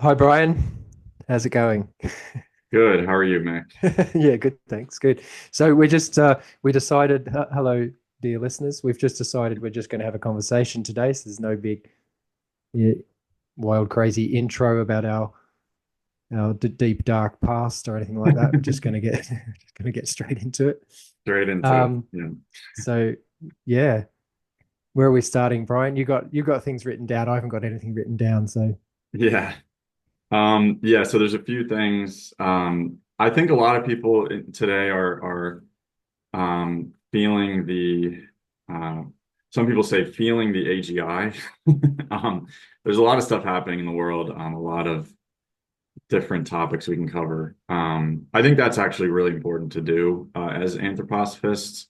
Hi, Brian. How's it going? Good. How are you, Mick? Yeah, good, thanks. Good. So we decided, hello, dear listeners. We've just decided we're just going to have a conversation today. So there's no big, yeah, wild, crazy intro about our deep, dark past or anything like that. We're just going to get just going to get straight into it. Straight into it. Um, Yeah. so yeah, where are we starting, Brian? You got things written down. I haven't got anything written down. So Yeah. Yeah, so there's a few things. I think a lot of people today are feeling some people say feeling the AGI. There's a lot of stuff happening in the world, a lot of different topics we can cover. I think that's actually really important to do as anthroposophists,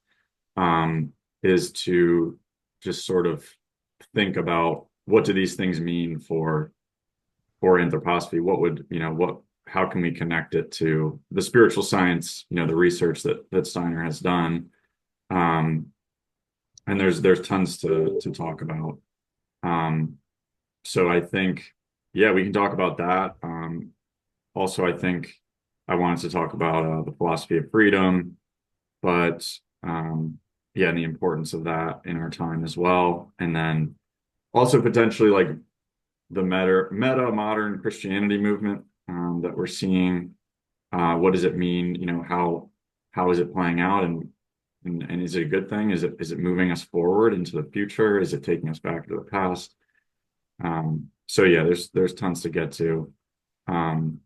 is to just sort of think about what do these things mean for anthroposophy. What would, how can we connect it to the spiritual science, the research that Steiner has done. Um, and there's tons to talk about. Um, so I think, yeah, we can talk about that. Also, I think I wanted to talk about the philosophy of freedom, but yeah, and the importance of that in our time as well. And then also potentially like the meta modern Christianity movement that we're seeing. What does it mean? How is it playing out, and is it a good thing? Is it moving us forward into the future? Is it taking us back to the past? So yeah, there's tons to get to. Um,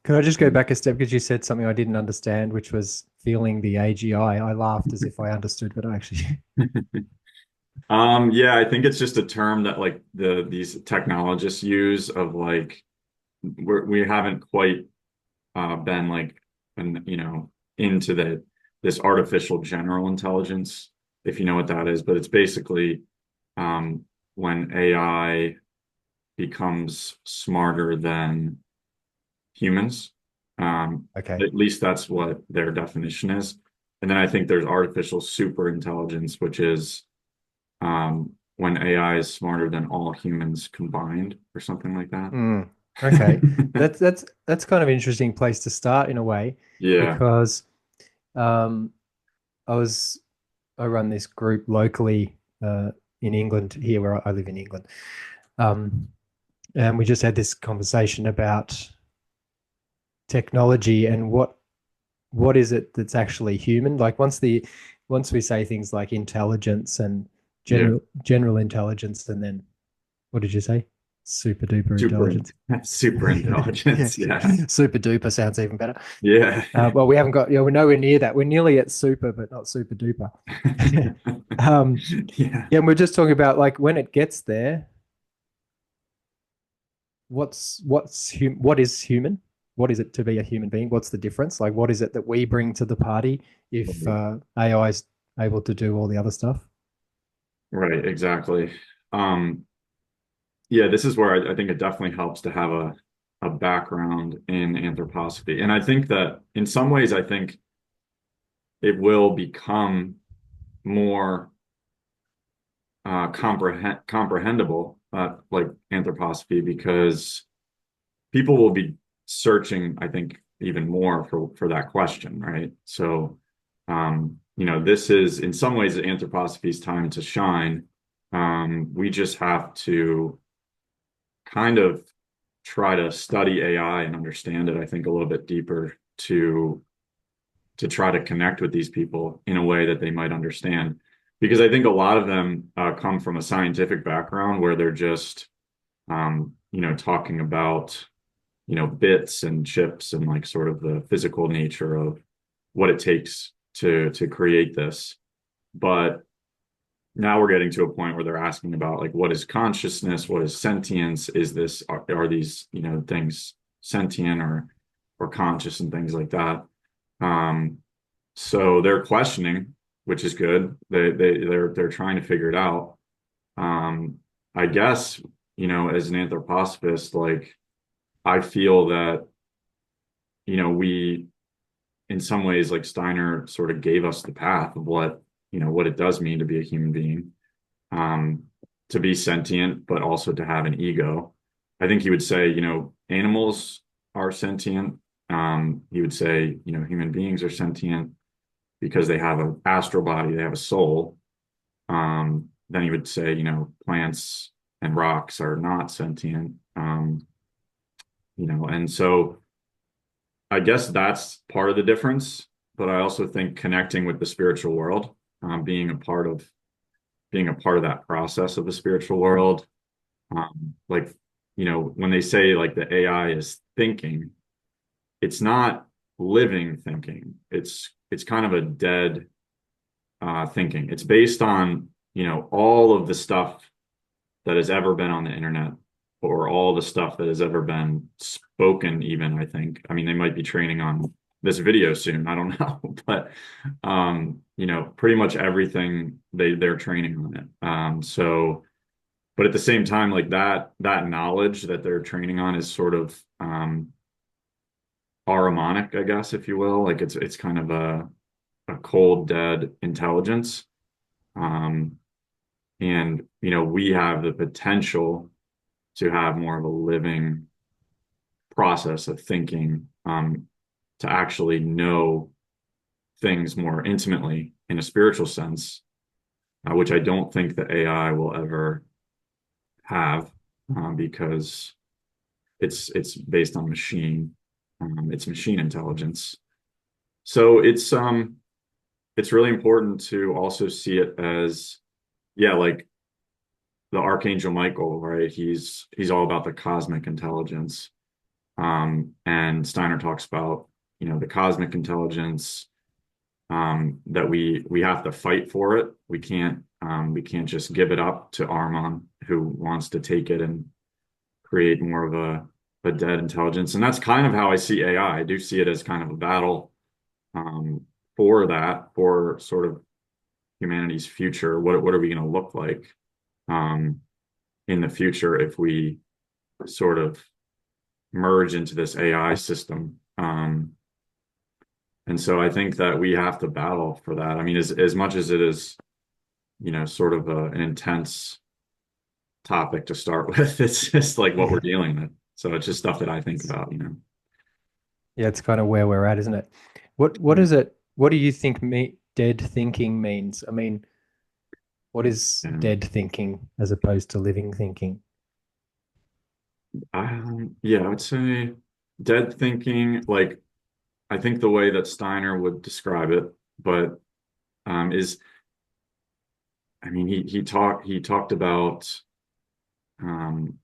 can I just go back a step because you said something I didn't understand, which was feeling the AGI. I laughed as if I understood, but I actually. yeah, I think it's just a term that like these technologists use of like we haven't quite been like and into this artificial general intelligence, if you know what that is. But it's basically when AI becomes smarter than humans. Okay. At least that's what their definition is. And then I think there's artificial super intelligence, which is when AI is smarter than all humans combined, or something like that. Mm, okay. That's kind of interesting place to start in a way, Yeah. because um, I was I run this group locally in England here where I live in England, um, and we just had this conversation about technology and what is it that's actually human. Like once we say things like intelligence and Yeah. general intelligence, and then what did you say? Super duper Super, intelligence. super Yeah, intelligence. Yeah. super duper sounds even better. Yeah. Well, we haven't got, we're nowhere near that. We're nearly at super, but not super duper. um, Yeah. yeah, and we're just talking about like when it gets there, what is human? What is it to be a human being? What's the difference? Like, what is it that we bring to the party if AI is able to do all the other stuff? Right, exactly. Um, yeah, this is where I think it definitely helps to have a background in anthroposophy. And I think that in some ways, I think it will become more comprehensible, like anthroposophy, because people will be searching, I think, even more for that question, right? So, this is in some ways anthroposophy's time to shine. We just have to kind of try to study AI and understand it, I think, a little bit deeper to try to connect with these people in a way that they might understand. Because I think a lot of them come from a scientific background where they're just, talking about, bits and chips and like sort of the physical nature of what it takes to create this. But now we're getting to a point where they're asking about like what is consciousness, what is sentience, is this are these things sentient or conscious and things like that. So they're questioning, which is good. They're trying to figure it out. I guess, as an anthroposophist, like I feel that, we in some ways, like Steiner sort of gave us the path of what it does mean to be a human being, um, to be sentient, but also to have an ego. I think he would say, animals are sentient. He would say, human beings are sentient because they have an astral body, they have a soul. Then he would say, plants and rocks are not sentient. And so I guess that's part of the difference. But I also think connecting with the spiritual world, being a part of that process of the spiritual world, like, when they say like the AI is thinking, it's not living thinking. It's kind of a dead thinking. It's based on, all of the stuff that has ever been on the internet or all the stuff that has ever been spoken, even, I think. I mean, they might be training on this video soon. I don't know. But pretty much everything they're training on it. But at the same time, like that knowledge that they're training on is sort of Ahrimanic, I guess, if you will. Like it's kind of a cold, dead intelligence. Um, and we have the potential to have more of a living process of thinking, to actually know things more intimately in a spiritual sense, which I don't think the AI will ever have, because it's based on machine. It's machine intelligence. So it's really important to also see it as, yeah, like the Archangel Michael, right? He's all about the cosmic intelligence. And Steiner talks about, the cosmic intelligence, that we have to fight for it. We can't just give it up to Armon, who wants to take it and create more of a dead intelligence. And that's kind of how I see AI. I do see it as kind of a battle, for sort of humanity's future. What are we going to look like, um, in the future if we sort of merge into this AI system? And so I think that we have to battle for that. I mean, as much as it is, sort of an intense topic to start with, it's just like what we're Yeah. dealing with. So it's just stuff that I think It's, about. yeah, it's kind of where we're at, isn't it? What is it? What do you think dead thinking means? I mean, what is And dead thinking as opposed to living thinking? yeah, I would say dead thinking, like I think the way that Steiner would describe it, but is, I mean, he talked about, um,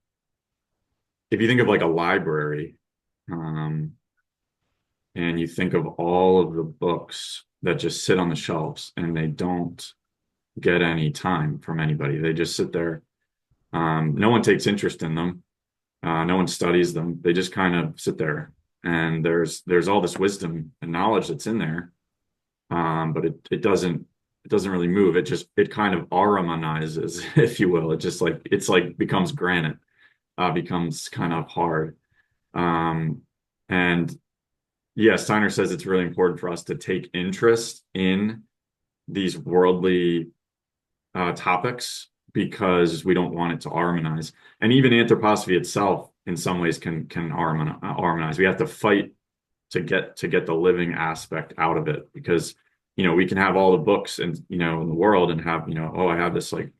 if you think of like a library, um, and you think of all of the books that just sit on the shelves and they don't get any time from anybody. They just sit there. No one takes interest in them. No one studies them. They just kind of sit there. And there's all this wisdom and knowledge that's in there. But it doesn't really move. It kind of Ahrimanizes, if you will. It's like becomes granite, becomes kind of hard. Um, and yeah, Steiner says it's really important for us to take interest in these worldly topics because we don't want it to harmonize. And even anthroposophy itself, in some ways, can harmonize. We have to fight to get the living aspect out of it because we can have all the books and in the world and have oh, I have this like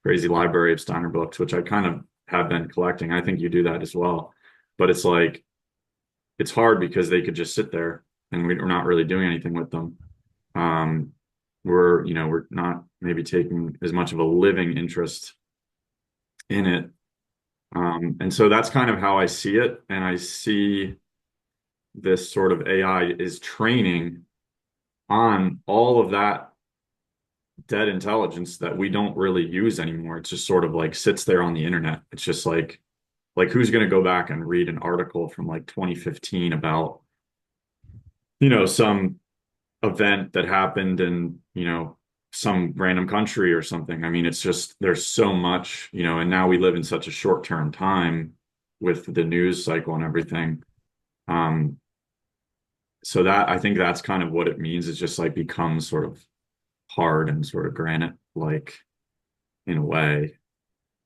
crazy library of Steiner books, which I kind of have been collecting. I think you do that as well, but it's like it's hard because they could just sit there and we're not really doing anything with them. Um, we're not maybe taking as much of a living interest in it. And so that's kind of how I see it. And I see this sort of AI is training on all of that dead intelligence that we don't really use anymore. It's just sort of like sits there on the internet. It's just like who's going to go back and read an article from like 2015 about, some event that happened in, some random country or something. I mean, it's just there's so much, and now we live in such a short-term time with the news cycle and everything. Um, so that I think that's kind of what it means. It's just like becomes sort of hard and sort of granite like in a way.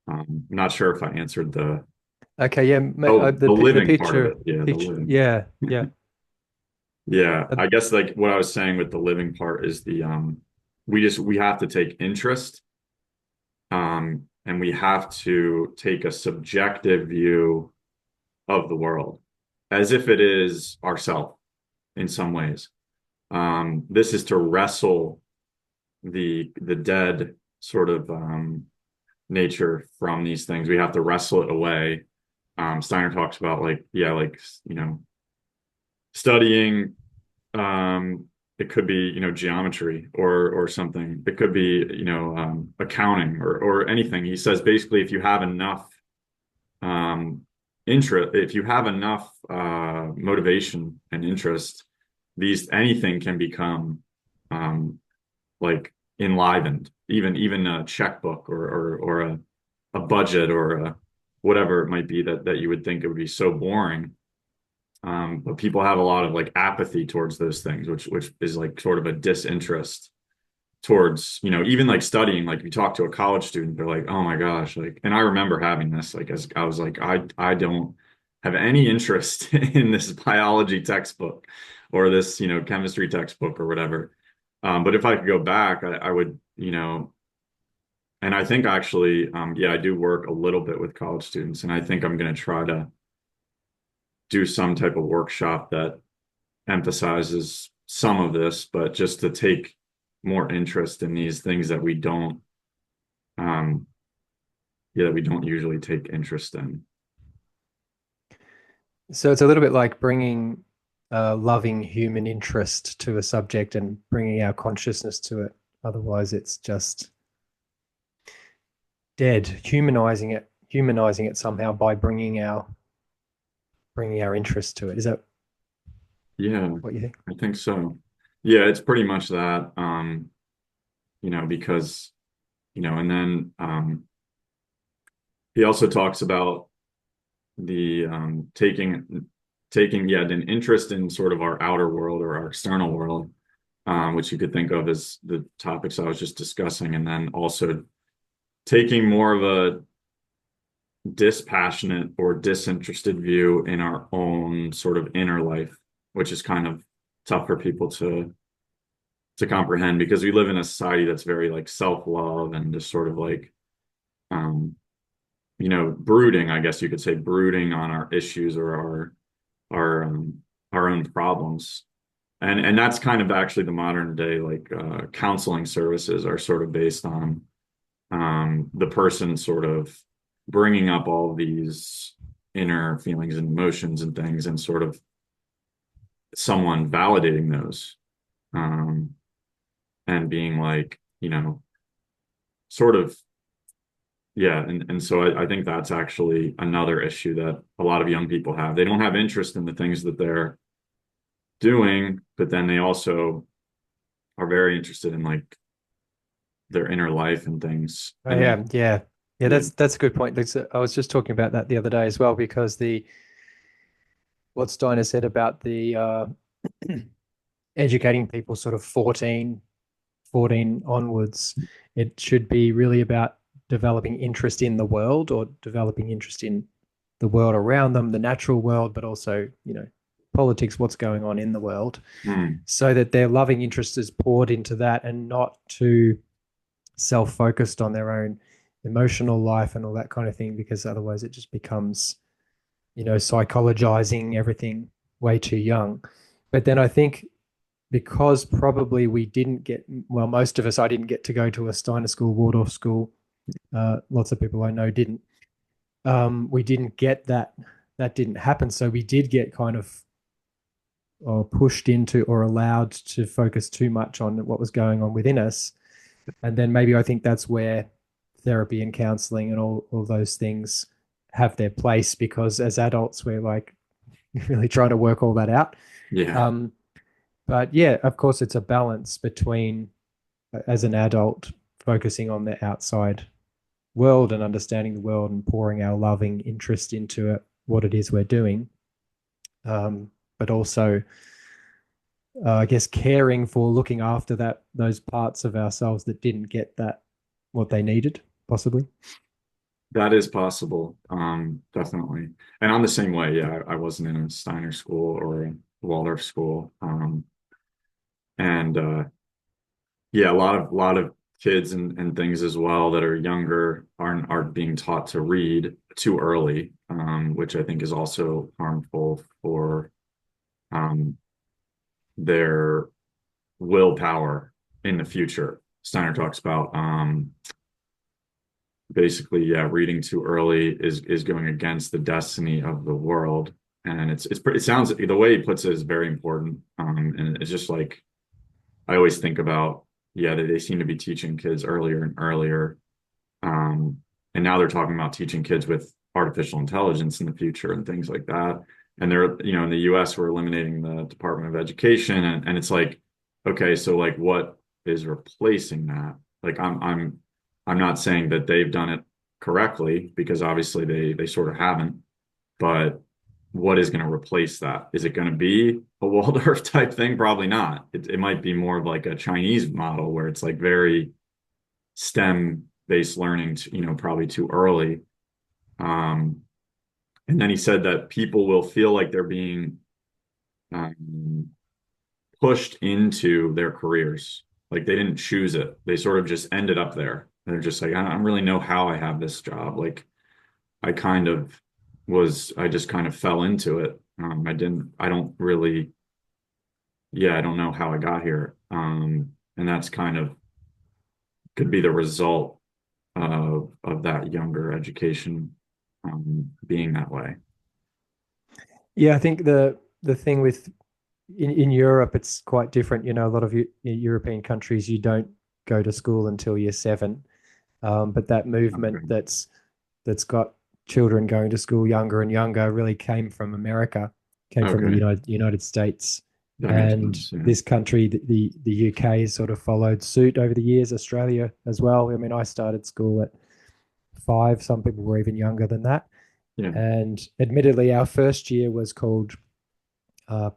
I'm not sure if I answered Okay, yeah, Oh, the the living part of it. picture, Yeah, the picture, living. yeah, yeah. Yeah, Uh, I guess like what I was saying with the living part is we have to take interest, and we have to take a subjective view of the world as if it is ourself in some ways. This is to wrestle the dead sort of nature from these things. We have to wrestle it away. Steiner talks about like, yeah, like, studying, it could be, geometry or something. It could be, accounting or anything. He says basically if you have enough um interest, if you have enough motivation and interest, these anything can become like enlivened, even a checkbook or a budget or whatever it might be that you would think it would be so boring. But people have a lot of like apathy towards those things, which is like sort of a disinterest towards, even like studying. Like you talk to a college student, they're like, oh my gosh, like, and I remember having this, like, as I was like, I don't have any interest in this biology textbook or this, chemistry textbook or whatever. But if I could go back, I would, and I think actually, yeah, I do work a little bit with college students, and I think I'm going to try to do some type of workshop that emphasizes some of this, but just to take more interest in these things that we don't, um, yeah, that we don't usually take interest in. So it's a little bit like bringing loving human interest to a subject and bringing our consciousness to it. Otherwise, it's just dead. Humanizing it somehow by bringing our interest to it. Is that Yeah, what you think? I think so. Yeah, it's pretty much that, because, and then he also talks about the taking yeah an interest in sort of our outer world or our external world, which you could think of as the topics I was just discussing, and then also taking more of a dispassionate or disinterested view in our own sort of inner life, which is kind of tough for people to comprehend because we live in a society that's very like self-love and just sort of like um brooding, I guess you could say, brooding on our issues or our own problems. And that's kind of actually the modern day like counseling services are sort of based on the person sort of bringing up all these inner feelings and emotions and things and sort of someone validating those, um, and being like, sort of, yeah. And so I think that's actually another issue that a lot of young people have. They don't have interest in the things that they're doing, but then they also are very interested in like their inner life and things. Oh And then, yeah, yeah, yeah. yeah, That's a good point. I was just talking about that the other day as well because the what Steiner said about the educating people sort of 14 onwards, it should be really about developing interest in the world or developing interest in the world around them, the natural world, but also, politics, what's going on in the world, hmm, so that their loving interest is poured into that and not too self-focused on their own emotional life and all that kind of thing, because otherwise it just becomes, psychologizing everything way too young. But then I think because probably we didn't get, well, most of us, I didn't get to go to a Steiner school, Waldorf school. Lots of people I know didn't. We didn't get that. That didn't happen. So we did get kind of pushed into or allowed to focus too much on what was going on within us. And then maybe I think that's where therapy and counseling and all those things have their place, because as adults, we're like really trying to work all that out. yeah, Um, but yeah, of course, it's a balance between, as an adult, focusing on the outside world and understanding the world and pouring our loving interest into it, what it is we're doing. But also, I guess, caring for looking after those parts of ourselves that didn't get that, what they needed, possibly. That is possible. Definitely. And I'm the same way. Yeah, I wasn't in a Steiner school or a Waldorf school. And yeah, a lot of kids and things as well that are younger aren't being taught to read too early, which I think is also harmful for um, their willpower in the future. Steiner talks about basically, yeah, reading too early is going against the destiny of the world. And it sounds the way he puts it is very important. And it's just like I always think about, yeah, they seem to be teaching kids earlier and earlier. Um, and now they're talking about teaching kids with artificial intelligence in the future and things like that. And they're, in the US, we're eliminating the Department of Education, and it's like, okay, so like what is replacing that? Like I'm not saying that they've done it correctly because obviously they sort of haven't, but what is going to replace that? Is it going to be a Waldorf type thing? Probably not. It might be more of like a Chinese model where it's like very STEM based learning, probably too early. Um, and then he said that people will feel like they're being um, pushed into their careers. Like they didn't choose it. They sort of just ended up there. And they're just like, I don't really know how I have this job. Like I kind of I just kind of fell into it. I don't really, yeah, I don't know how I got here. And that's kind of could be the result of that younger education being that way. Yeah, I think the thing with in Europe, it's quite different. A lot of European countries, you don't go to school until year seven. But that movement Okay. that's got children going to school younger and younger really came from America, came from the Okay. United States, That makes and sense. Yeah. this country, the UK, has sort of followed suit over the years. Australia as well. I mean, I started school at 5. Some people were even younger than that. Yeah. And admittedly, our first year was called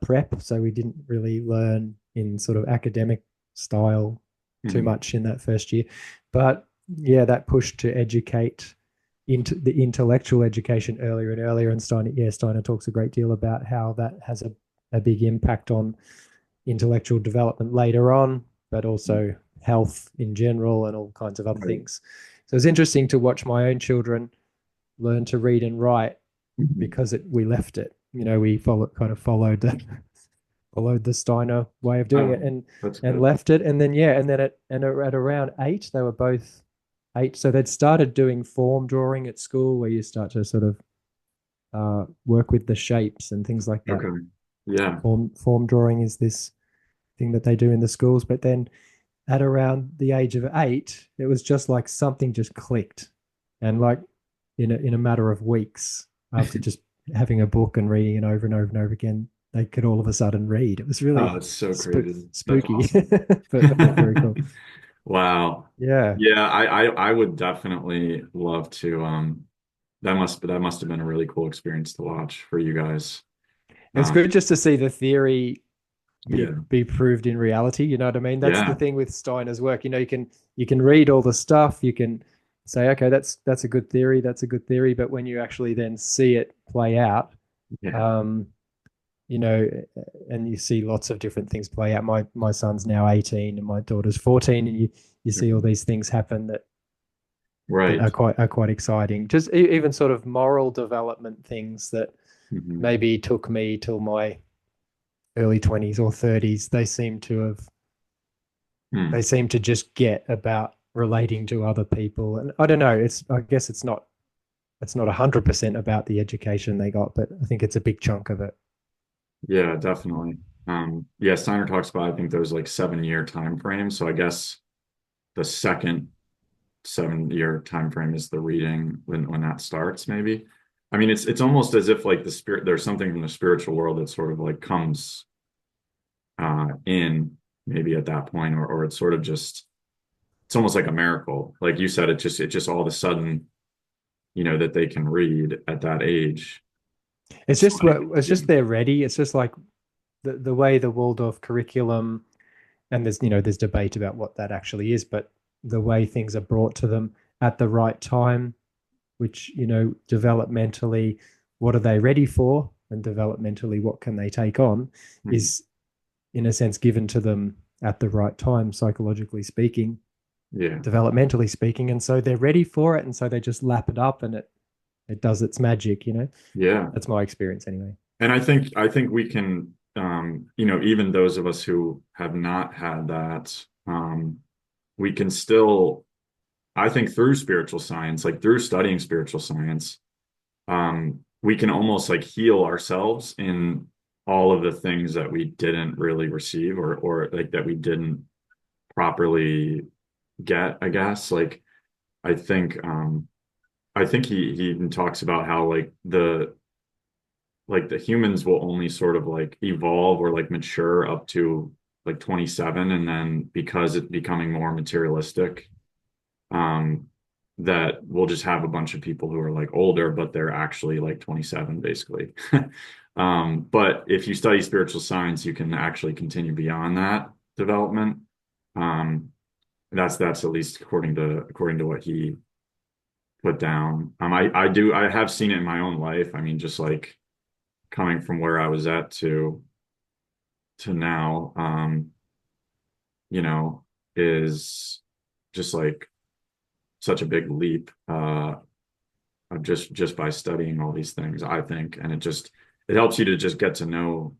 prep, so we didn't really learn in sort of academic style too Mhm. much in that first year. But yeah, that push to educate into the intellectual education earlier and earlier. And Steiner talks a great deal about how that has a big impact on intellectual development later on, but also health in general and all kinds of other Right. things. So it's interesting to watch my own children learn to read and write Mhm. because we left it. We followed the Steiner way of doing it, Oh, and that's and good. left it, and then yeah, and then at around 8, they were both 8, so they'd started doing form drawing at school, where you start to sort of work with the shapes and things like that. Okay. Yeah. Form drawing is this thing that they do in the schools, but then at around the age of 8, it was just like something just clicked, and like in a matter of weeks, after just having a book and reading it over and over and over again, they could all of a sudden read. It was really Oh, it's so crazy. That's spooky, awesome. but very cool. Wow. Yeah, Yeah, I would definitely love to that must have been a really cool experience to watch for you guys. it's Um good just to see the theory be yeah. be proved in reality. You know what I mean? That's the Yeah. thing with Steiner's work. You can read all the stuff. You can say, okay, that's a good theory. That's a good theory. But when you actually then see it play out, Yeah. um, you know, and you see lots of different things play out. My son's now 18 and my daughter's 14, and you see all Mhm. these things happen that Right. are quite exciting. Just even sort of moral development things that Mhm. maybe took me till my early 20s or 30s. They Hmm. seem to just get about relating to other people. And I don't know, I guess it's not 100% about the education they got, but I think it's a big chunk of it. Yeah, definitely. Yeah, Steiner talks about I think those like 7 year time frames. So I guess the second 7 year time frame is the reading when that starts, maybe. I mean, it's almost as if like the spirit there's something from the spiritual world that sort of like comes in maybe at that point, or it's sort of just it's almost like a miracle. Like you said, it just all of a sudden, that they can read at that age. It's So just like, it's yeah. just they're ready. It's just like the way the Waldorf curriculum, and there's debate about what that actually is, but the way things are brought to them at the right time which, developmentally, what are they ready for? And developmentally, what can they take on, is in a sense given to them at the right time, psychologically speaking, Yeah. developmentally speaking. And so they're ready for it. And so they just lap it up and it does its magic, Yeah. That's my experience anyway. And I think we can, even those of us who have not had that, we can still, I think through spiritual science, like through studying spiritual science, we can almost like heal ourselves in all of the things that we didn't really receive, or like that we didn't properly get, I guess. Like I think he even talks about how like the humans will only sort of like evolve or like mature up to like 27, and then because it's becoming more materialistic, um that we'll just have a bunch of people who are like older but they're actually like 27 basically. But if you study spiritual science, you can actually continue beyond that development. um that's at least according to what he put down. I have seen it in my own life. I mean, just like coming from where I was at to now, you know, is just like such a big leap, of just by studying all these things, I think. And it helps you to just get to know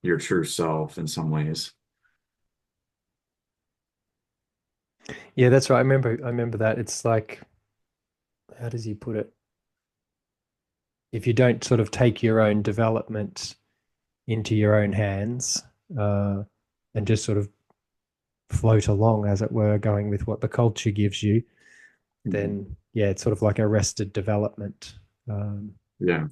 your true self in some ways. Yeah, that's right. I remember that. It's like, how does he put it? If you don't sort of take your own development into your own hands, and just sort of float along, as it were, going with what the culture gives you, Mhm. then yeah, it's sort of like arrested development. Yeah.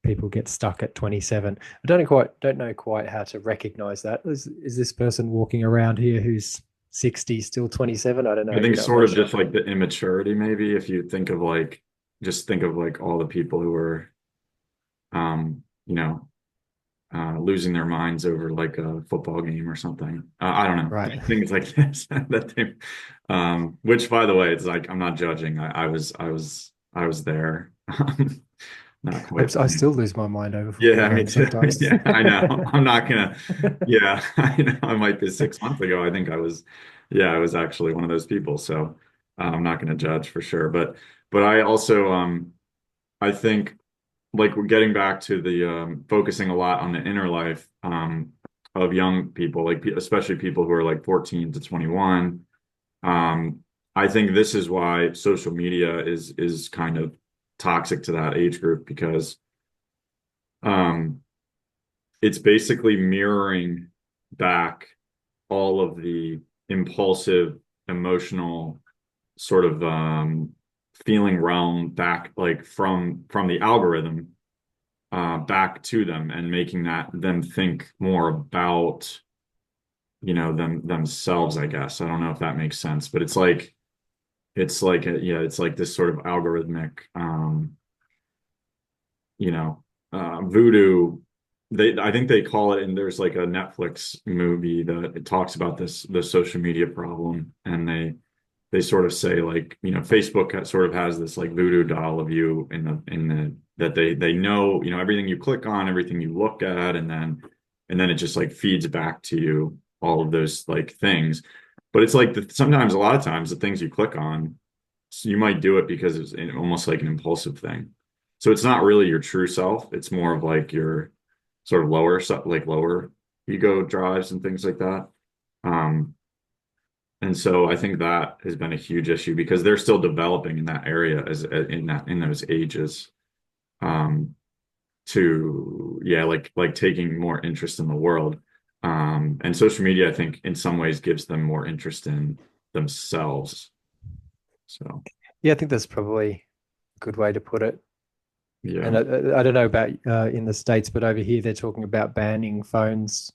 People get stuck at 27. I don't know quite how to recognize that. Is this person walking around here who's 60 still 27? I don't know. I think I'm sort not of sure. just like the immaturity, maybe, if you think of like all the people who are, um, you know, losing their minds over like a football game or something. I don't know. Right. Things like this that they, which by the way, it's like I'm not judging. I was there. Not quite. I still lose my mind over football Yeah, me games too. sometimes. Yeah, I know. I'm not gonna. Yeah, I know. I might be 6 months ago. I think I was. Yeah, I was actually one of those people. So I'm not gonna judge for sure. But I also, I think, like we're getting back to the, focusing a lot on the inner life, of young people, like especially people who are like 14 to 21. Um, I think this is why social media is kind of toxic to that age group, because, um, it's basically mirroring back all of the impulsive, emotional sort of, feeling realm back, like from the algorithm, back to them, and making that them think more about, themselves, I guess. I don't know if that makes sense, but yeah, it's like this sort of algorithmic, voodoo. I think they call it, and there's like a Netflix movie that it talks about the social media problem, and they sort of say, like, Facebook sort of has this like voodoo doll of you in the that they know, everything you click on, everything you look at, and then it just like feeds back to you all of those like things. But it's like sometimes, a lot of times, the things you click on, so you might do it because it's almost like an impulsive thing. So it's not really your true self. It's more of like your sort of lower ego drives and things like that. Um, and so I think that has been a huge issue because they're still developing in that area, in those ages, um, to, yeah, like taking more interest in the world. And social media, I think, in some ways gives them more interest in themselves. So Yeah, I think that's probably a good way to put it. yeah. And I don't know about in the States, but over here they're talking about banning phones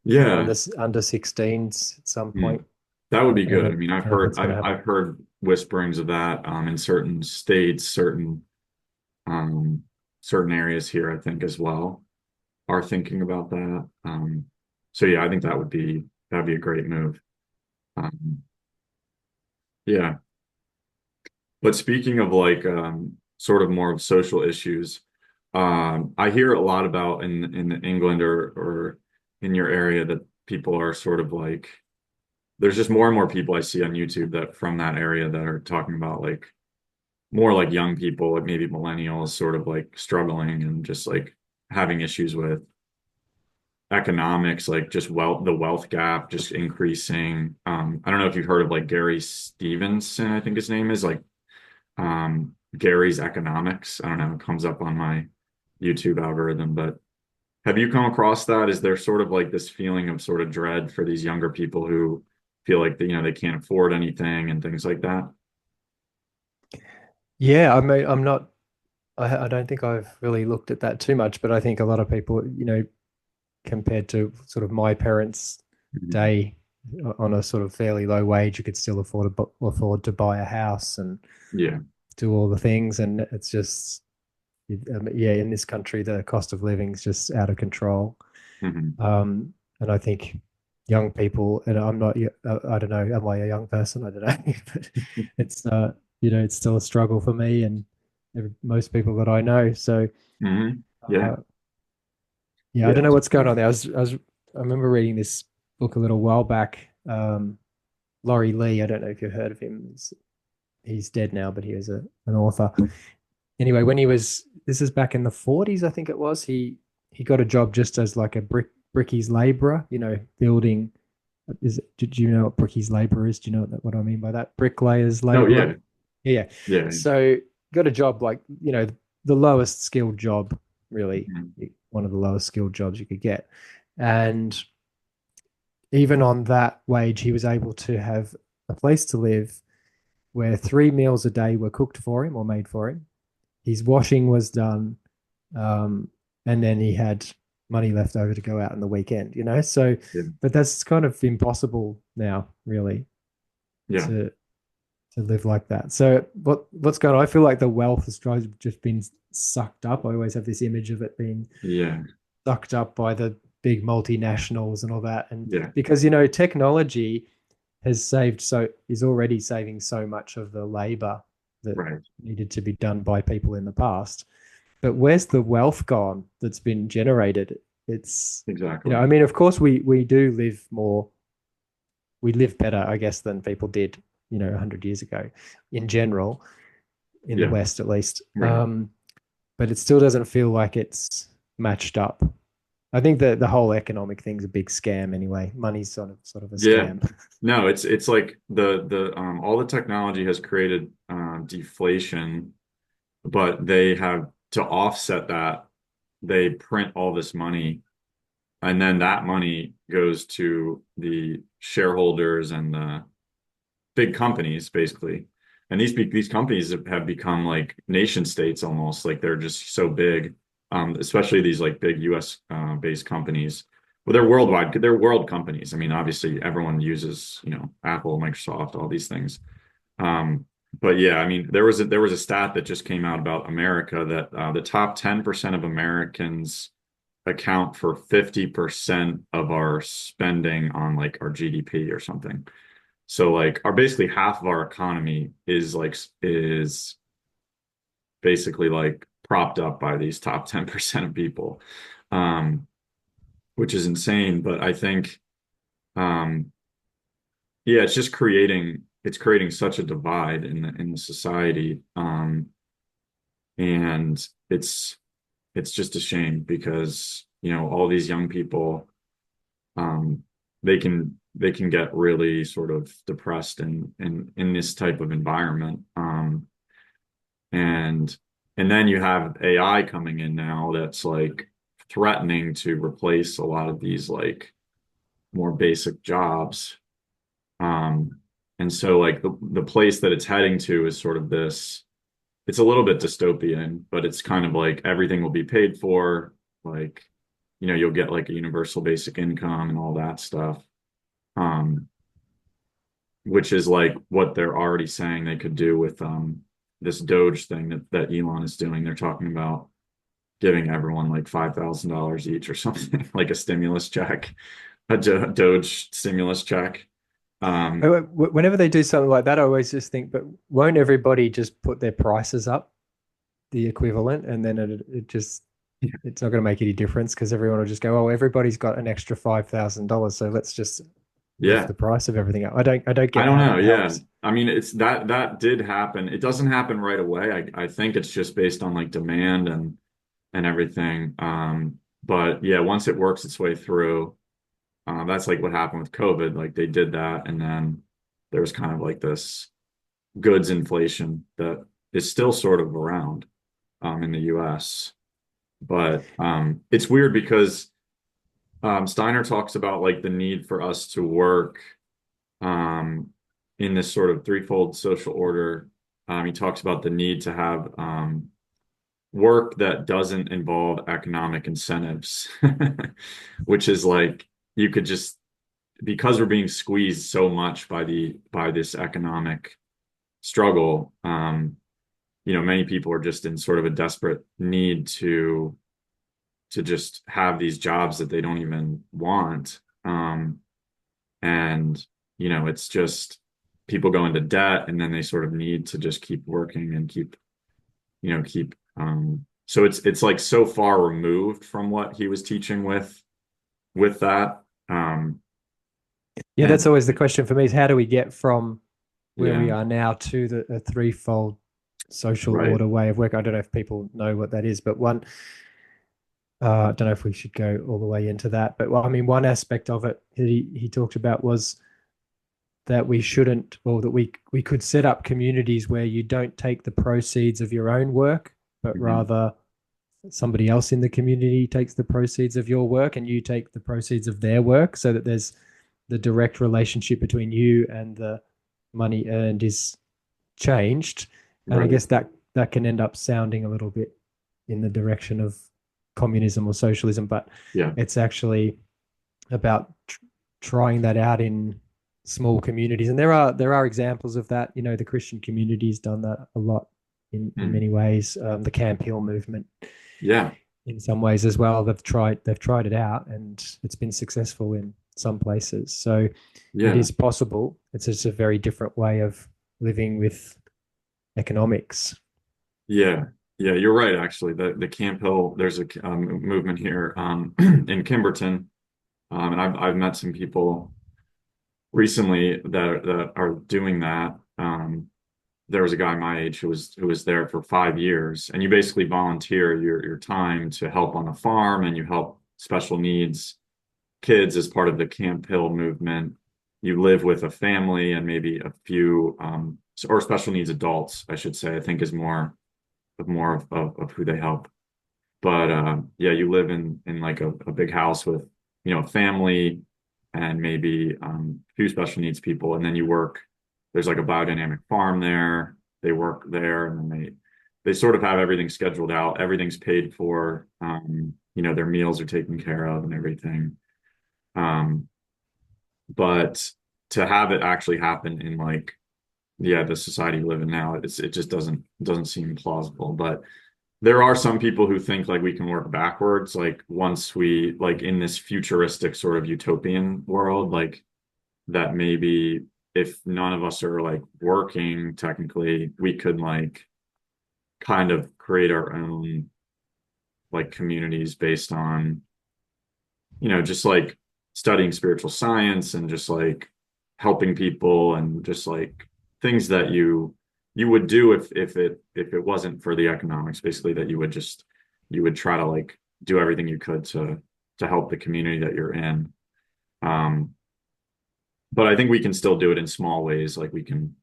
on Yeah. this under 16s at some Hmm. point. That would be I don't good. know, I mean, I don't know if that's going to I've happen. heard whisperings of that, in certain states, um, certain areas here, I think, as well, are thinking about that. So yeah, I think that'd be a great move. Um, yeah. But speaking of like, sort of more of social issues. I hear a lot about in England or in your area that people are sort of like there's just more and more people I see on YouTube that from that area that are talking about like more like young people, like maybe millennials, sort of like struggling and just like having issues with economics, like just the wealth gap just increasing. I don't know if you've heard of like Gary Stevenson, I think his name is like Gary's Economics. I don't know, it comes up on my YouTube algorithm, but have you come across that? Is there sort of like this feeling of sort of dread for these younger people who feel like they can't afford anything and things like that? Yeah, I mean, I'm not. I don't think I've really looked at that too much, but I think a lot of people, compared to sort of my parents' Mhm. day, on a sort of fairly low wage, you could still afford to buy a house and Yeah. do all the things, and it's just yeah, in this country, the cost of living is just out of control. Hmm. And I think young people, and I'm not, I don't know, am I a young person? I don't know, but it's, it's still a struggle for me and most people that I know. So, Hmm. Yeah. uh, yeah, I Yeah. don't know what's going on there. I remember reading this book a little while back. Laurie Lee, I don't know if you've heard of him. He's dead now, but he was an author. Anyway, this is back in the 40s, I think it was. He got a job just as like a brickies laborer, building. Did you know what brickies laborer is? Do you know what I mean by that? Bricklayers No, laborer. yeah. Yeah. Yeah. So got a job like, the lowest skilled job, really, Mhm. one of the lowest skilled jobs you could get. And even on that wage, he was able to have a place to live where 3 meals a day were cooked for him or made for him. His washing was done, um, and then he had money left over to go out on the weekend. So, Yeah. but that's kind of impossible now, really, Yeah. to to live like that. So, what's going on? I feel like the wealth has just been sucked up. I always have this image of it being Yeah. sucked up by the big multinationals and all that, and Yeah. because technology is already saving so much of the labor that Right. needed to be done by people in the past. But where's the wealth gone that's been generated? It's, Exactly. I mean, of course we do live more, we live better, I guess, than people did, 100 years ago in general, in the Yeah. West at least. Right. But it still doesn't feel like it's matched up. I think that the whole economic thing's a big scam anyway. Money's sort of a Yeah. scam. No, it's like the all the technology has created deflation, but they have to offset that, they print all this money, and then that money goes to the shareholders and the big companies, basically. And these companies have become like nation states almost, like they're just so big, especially these like big US based companies. Well, they're worldwide, they're world companies. I mean, obviously everyone uses, Apple, Microsoft, all these things. Um, but yeah, I mean, there was a stat that just came out about America that the top 10% of Americans account for 50% of our spending on like our GDP or something. So like our basically half of our economy is basically like propped up by these top 10% of people. Um, which is insane, but I think um yeah, it's creating such a divide in the society. And it's just a shame because, all these young people um they can get really sort of depressed in this type of environment. And and then you have AI coming in now that's like threatening to replace a lot of these like more basic jobs. Um, and so like the place that it's heading to is sort of this, it's a little bit dystopian, but it's kind of like everything will be paid for, like, you'll get like a universal basic income and all that stuff. Um, which is like what they're already saying they could do with this Doge thing that Elon is doing. They're talking about giving everyone like $5,000 each or something, like a stimulus check, a Doge stimulus check. Um, Whenever they do something like that, I always just think, but won't everybody just put their prices up? the equivalent, and then it just it's not going to make any difference because everyone will just go, oh, everybody's got an extra $5,000, so let's just lift Yeah. the price of everything up. I don't I get don't how know. that Yeah. helps. I mean, it's that did happen. It doesn't happen right away. I think it's just based on like demand and everything. But yeah, once it works its way through, that's like what happened with COVID. Like they did that, and then there's kind of like this goods inflation that is still sort of around in the US. But it's weird because Steiner talks about like the need for us to work um, in this sort of threefold social order. He talks about the need to have work that doesn't involve economic incentives, which is like you could just because we're being squeezed so much by this economic struggle. Many people are just in sort of a desperate need to just have these jobs that they don't even want. And it's just people go into debt and then they sort of need to just keep working and keep so it's like so far removed from what he was teaching with that. Yeah, that's And always the question for me is how do we get from where we yeah, are now to the threefold social right. order way of work? I don't know if people know what that is, but I don't know if we should go all the way into that. But well, I mean, one aspect of it he talked about was that we shouldn't, or that we could set up communities where you don't take the proceeds of your own work, but Mhm. rather somebody else in the community takes the proceeds of your work and you take the proceeds of their work, so that there's the direct relationship between you and the money earned is changed. And I Right. guess that can end up sounding a little bit in the direction of communism or socialism, but Yeah. it's actually about trying that out in small communities. And there are examples of that. The Christian community's done that a lot in Mm. many ways. The Camp Hill movement, Yeah. in some ways as well, they've tried it out, and it's been successful in some places. So it Yeah. is possible. It's just a very different way of living with economics. Yeah. Yeah, you're right, actually. The Camp Hill, there's a movement here in Kimberton. And I've met some people recently that are doing that. There was a guy my age who was there for 5 years, and you basically volunteer your time to help on the farm, and you help special needs kids as part of the Camp Hill movement. You live with a family and maybe a few or special needs adults, I should say, I think is more of who they help. But yeah, you live in like a big house with family and maybe a few special needs people, and then you work. There's like a biodynamic farm there. They work there, and then they sort of have everything scheduled out. Everything's paid for. Their meals are taken care of and everything. Um, but to have it actually happen in like yeah, the society we live in now, it just doesn't seem plausible. But there are some people who think like we can work backwards, like once we like in this futuristic sort of utopian world, like that maybe if none of us are like working technically, we could like kind of create our own like communities based on, just like studying spiritual science and just like helping people and just like things that you would do if it wasn't for the economics, basically that you would try to like do everything you could to help the community that you're in. Um, but I think we can still do it in small ways. Like we can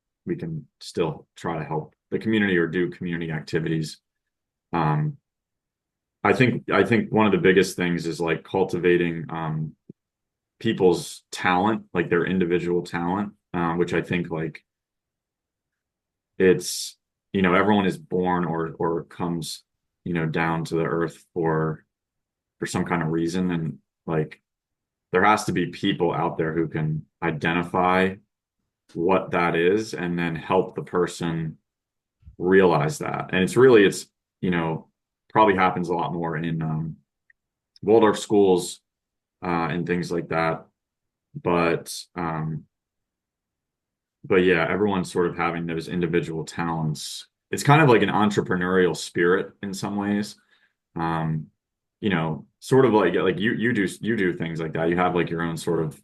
still try to help the community or do community activities. Um, I think one of the biggest things is like cultivating people's talent, like their individual talent, which I think like it's everyone is born or comes down to the earth for some kind of reason, and like there has to be people out there who can identify what that is and then help the person realize that. And it's you know probably happens a lot more in Waldorf schools and things like that, but yeah, everyone's sort of having those individual talents it's kind of like an entrepreneurial spirit in some ways. Um, sort of like you do things like that. You have like your own sort of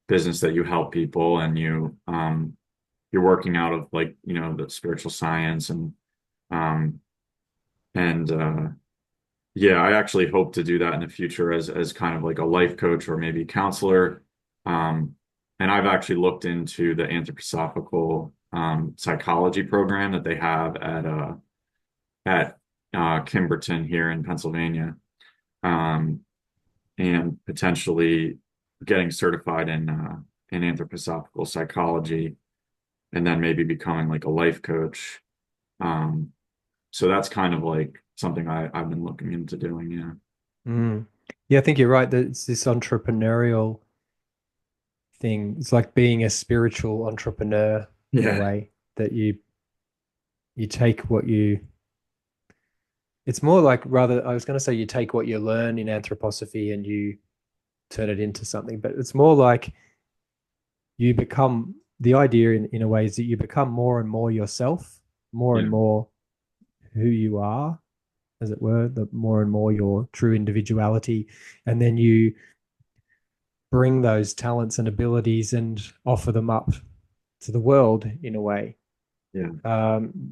business that you help people, and you're working out of like, the spiritual science um and yeah, I actually hope to do that in the future as kind of like a life coach or maybe counselor. And I've actually looked into the anthroposophical psychology program that they have at Kimberton here in Pennsylvania, um, and potentially getting certified in anthroposophical psychology, and then maybe becoming like a life coach. Um, so that's kind of like something I've been looking into doing. Yeah. Mm. Yeah, I think you're right that it's this entrepreneurial thing. It's like being a spiritual entrepreneur in a Yeah. way that you take what you it's more like rather I was going to say you take what you learn in anthroposophy and you turn it into something, but it's more like you become the idea in a way is that you become more and more yourself, more and Yeah. more who you are, as it were, the more and more your true individuality. And then you bring those talents and abilities and offer them up to the world in a way. Yeah.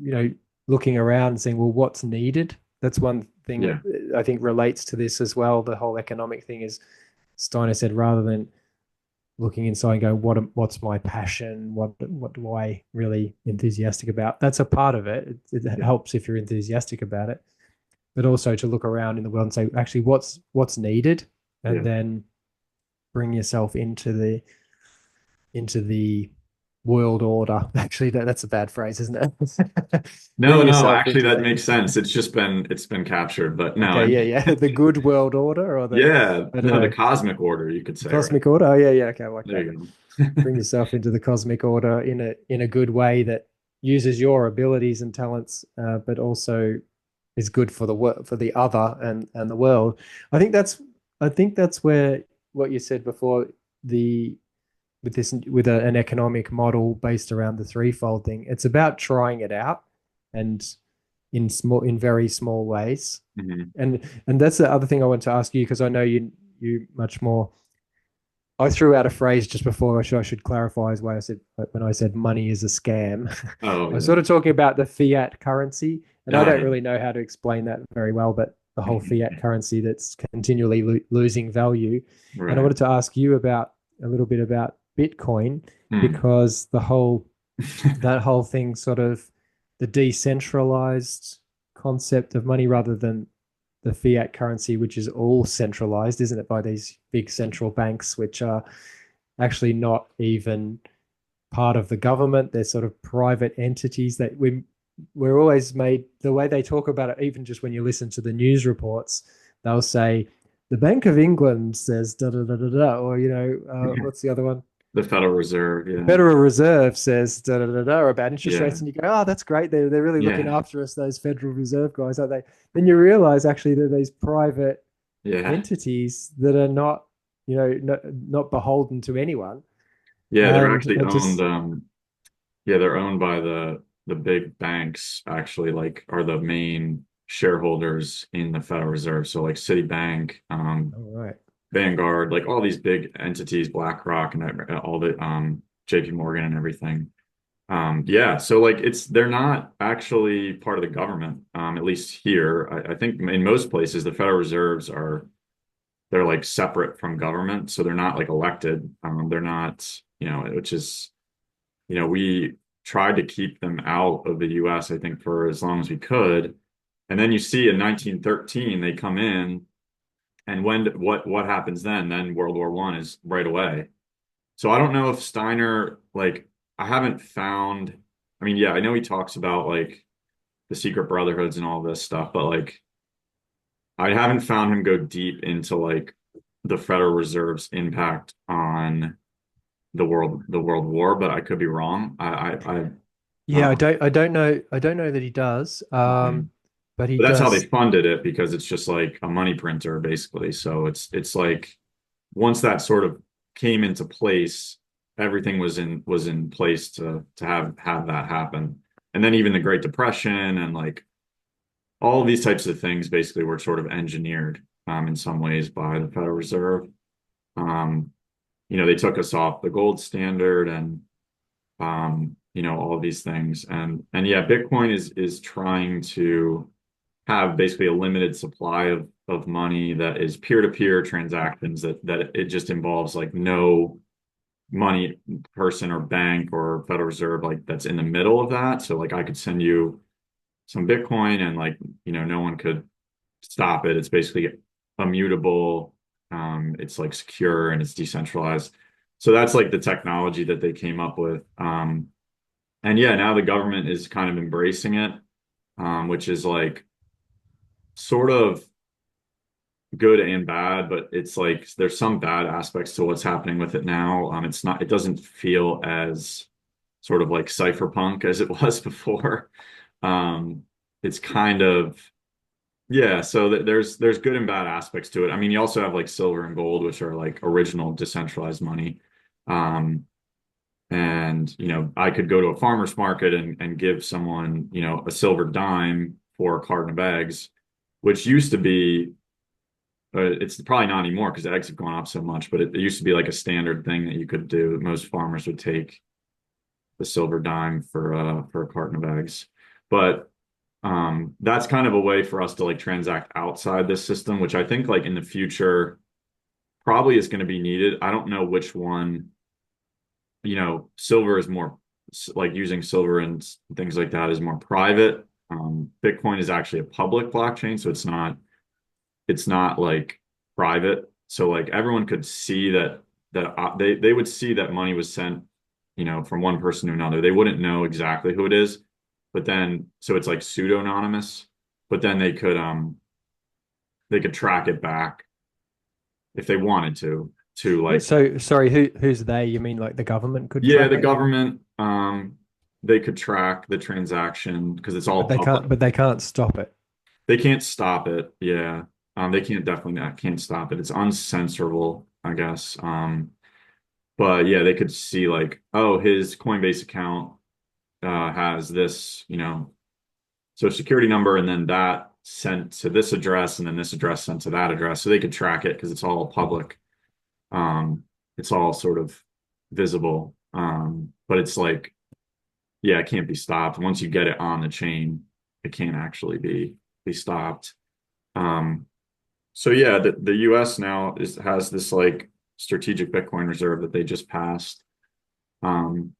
You know, looking around and saying, well, what's needed? That's one thing Yeah. I think relates to this as well. The whole economic thing is Steiner said rather than looking inside and going, what's my passion? What do I really enthusiastic about? That's a part of it. It Yeah. helps if you're enthusiastic about it, but also to look around in the world and say, actually, what's needed, and Yeah. then bring yourself into the world order. Actually, that's a bad phrase, isn't it? No, Bring no, yourself actually into that the makes sense. It's been captured, but no, okay, yeah, yeah, the good world order or the yeah, I don't no, the know, cosmic order, you could the say, right? cosmic order. Oh yeah, yeah, okay, I like There that. you go. Bring yourself into the cosmic order in a good way that uses your abilities and talents, but also is good for the work for the other and the world. I think that's I think that's where what you said before the an economic model based around the threefold thing. It's about trying it out and in very small ways. Mhm. And that's the other thing I want to ask you because I know you much more. I threw out a phrase just before. I should clarify as well. I said when I said money is a scam. Oh I was yeah. sort of talking about the fiat currency, and I Ah, don't yeah. really know how to explain that very well. But the whole fiat Mhm. currency that's continually losing value. And I Right. wanted to ask you about a little bit about Bitcoin Hmm. because that whole thing sort of the decentralized concept of money rather than the fiat currency, which is all centralized, isn't it, by these big central banks, which are actually not even part of the government. They're sort of private entities that we're always made the way they talk about it, even just when you listen to the news reports, they'll say the Bank of England says da da da da da, or what's the other one? The Federal Reserve, The yeah. Federal Reserve says da da da da about interest Yeah. rates, and you go, oh, that's great. They're really looking Yeah. after us, those Federal Reserve guys, aren't they? Then you realize actually that these private Yeah. entities that are not, not beholden to anyone, Yeah, they're and actually are owned, just yeah, they're owned by the big banks actually, like are the main shareholders in the Federal Reserve. So like Citibank, all right. Vanguard, like all these big entities, BlackRock and all the JP Morgan and everything. Yeah, so like they're not actually part of the government, at least here. I think in most places the Federal Reserves they're like separate from government, so they're not like elected. They're not, which is, we tried to keep them out of the US, I think, for as long as we could. And then you see in 1913 they come in, and what happens then? Then World War I is right away. So I don't know if Steiner, like, I haven't found, I mean, yeah, I know he talks about like the secret brotherhoods and all this stuff, but like I haven't found him go deep into like the Federal Reserve's impact on the world war, but I could be wrong. Yeah, I Um, don't I don't know I don't know that he does. mhm. But he But that's how they does. funded it because it's just like a money printer basically. So it's like once that sort of came into place, everything was in place to have that happen. and then even the Great Depression and like all of these types of things basically were sort of engineered in some ways by the Federal Reserve. Um, they took us off the gold standard and all of these things. And yeah, Bitcoin is trying to have basically a limited supply of money that is peer-to-peer transactions that it just involves like no money person or bank or Federal Reserve like that's in the middle of that. So like I could send you some Bitcoin and like, no one could stop it. It's basically immutable. It's like secure and it's decentralized. So that's like the technology that they came up with. And yeah, now the government is kind of embracing it, which is like sort of good and bad, but it's like there's some bad aspects to what's happening with it now. It doesn't feel as sort of like cypherpunk as it was before. It's kind of, yeah, so there's good and bad aspects to it. I mean, you also have like silver and gold, which are like original decentralized money. Um, and I could go to a farmer's market and give someone, a silver dime for a carton of eggs, which used to be it's probably not anymore because the eggs have gone up so much, but it used to be like a standard thing that you could do. Most farmers would take the silver dime for a carton of eggs. But that's kind of a way for us to like transact outside this system, which I think like in the future probably is going to be needed. I don't know which one, silver is more like using silver and things like that is more private. Bitcoin is actually a public blockchain, so it's not like private. So like everyone could see that they would see that money was sent, from one person to another. They wouldn't know exactly who it is, but then so it's like pseudo-anonymous, but then they could track it back if they wanted to Wait, like so sorry, who's they? You mean like the government could yeah, track the it? government they could track the transaction because it's But all they public. can't but they can't stop it. They can't stop it. Yeah. They can't stop it. It's uncensorable, I guess. But yeah, they could see like, oh, his Coinbase account has this, social security number, and then that sent to this address, and then this address sent to that address. So they could track it because it's all public. Um, it's all sort of visible. But it's like, yeah, it can't be stopped. Once you get it on the chain, it can't actually be stopped. Um, so yeah, the US now has this like strategic Bitcoin reserve that they just passed. Um,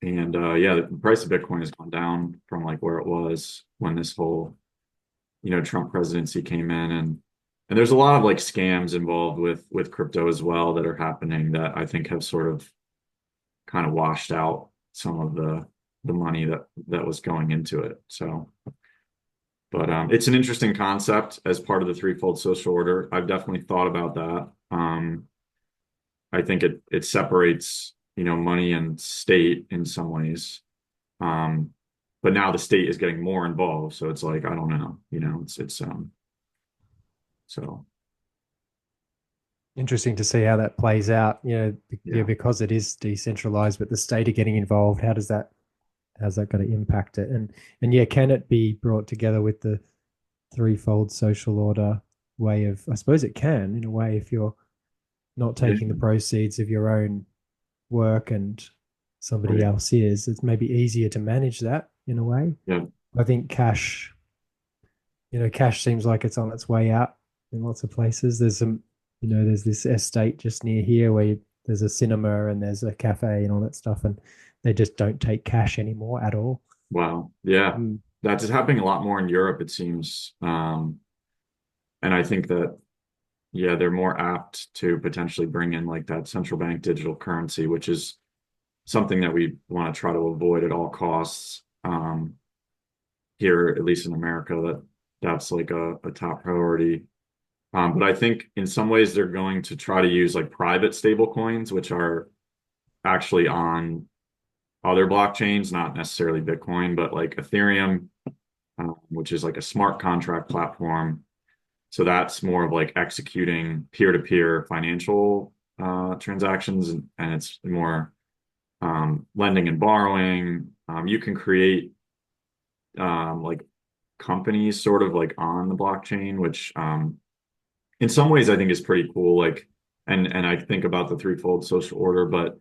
and yeah, the price of Bitcoin has gone down from like where it was when this whole, Trump presidency came in, and there's a lot of like scams involved with crypto as well that are happening that I think have sort of kind of washed out some of the money that was going into it. So, but it's an interesting concept as part of the threefold social order. I've definitely thought about that. I think it separates, money and state in some ways. Um, but now the state is getting more involved, so it's like I don't know, it's so Interesting to see how that plays out. Yeah, yeah. because it is decentralized, but the state are getting involved. How's that going to impact it? And yeah, can it be brought together with the threefold social order way of? I suppose it can in a way if you're not Yeah. taking the proceeds of your own work and somebody Right. else is. It's maybe easier to manage that in a way. Yeah. I think cash seems like it's on its way out in lots of places. There's this estate just near here where there's a cinema and there's a cafe and all that stuff, and they just don't take cash anymore at all. Wow. Yeah. Mm. That's happening a lot more in Europe, it seems. And I think that, yeah, they're more apt to potentially bring in like that central bank digital currency, which is something that we want to try to avoid at all costs. Here, at least in America, that's like a top priority. But I think in some ways they're going to try to use like private stable coins, which are actually on other blockchains, not necessarily Bitcoin, but like Ethereum, which is like a smart contract platform. So that's more of like executing peer-to-peer financial transactions, and it's more lending and borrowing. You can create like companies sort of like on the blockchain, which in some ways I think is pretty cool. Like, and I think about the threefold social order, but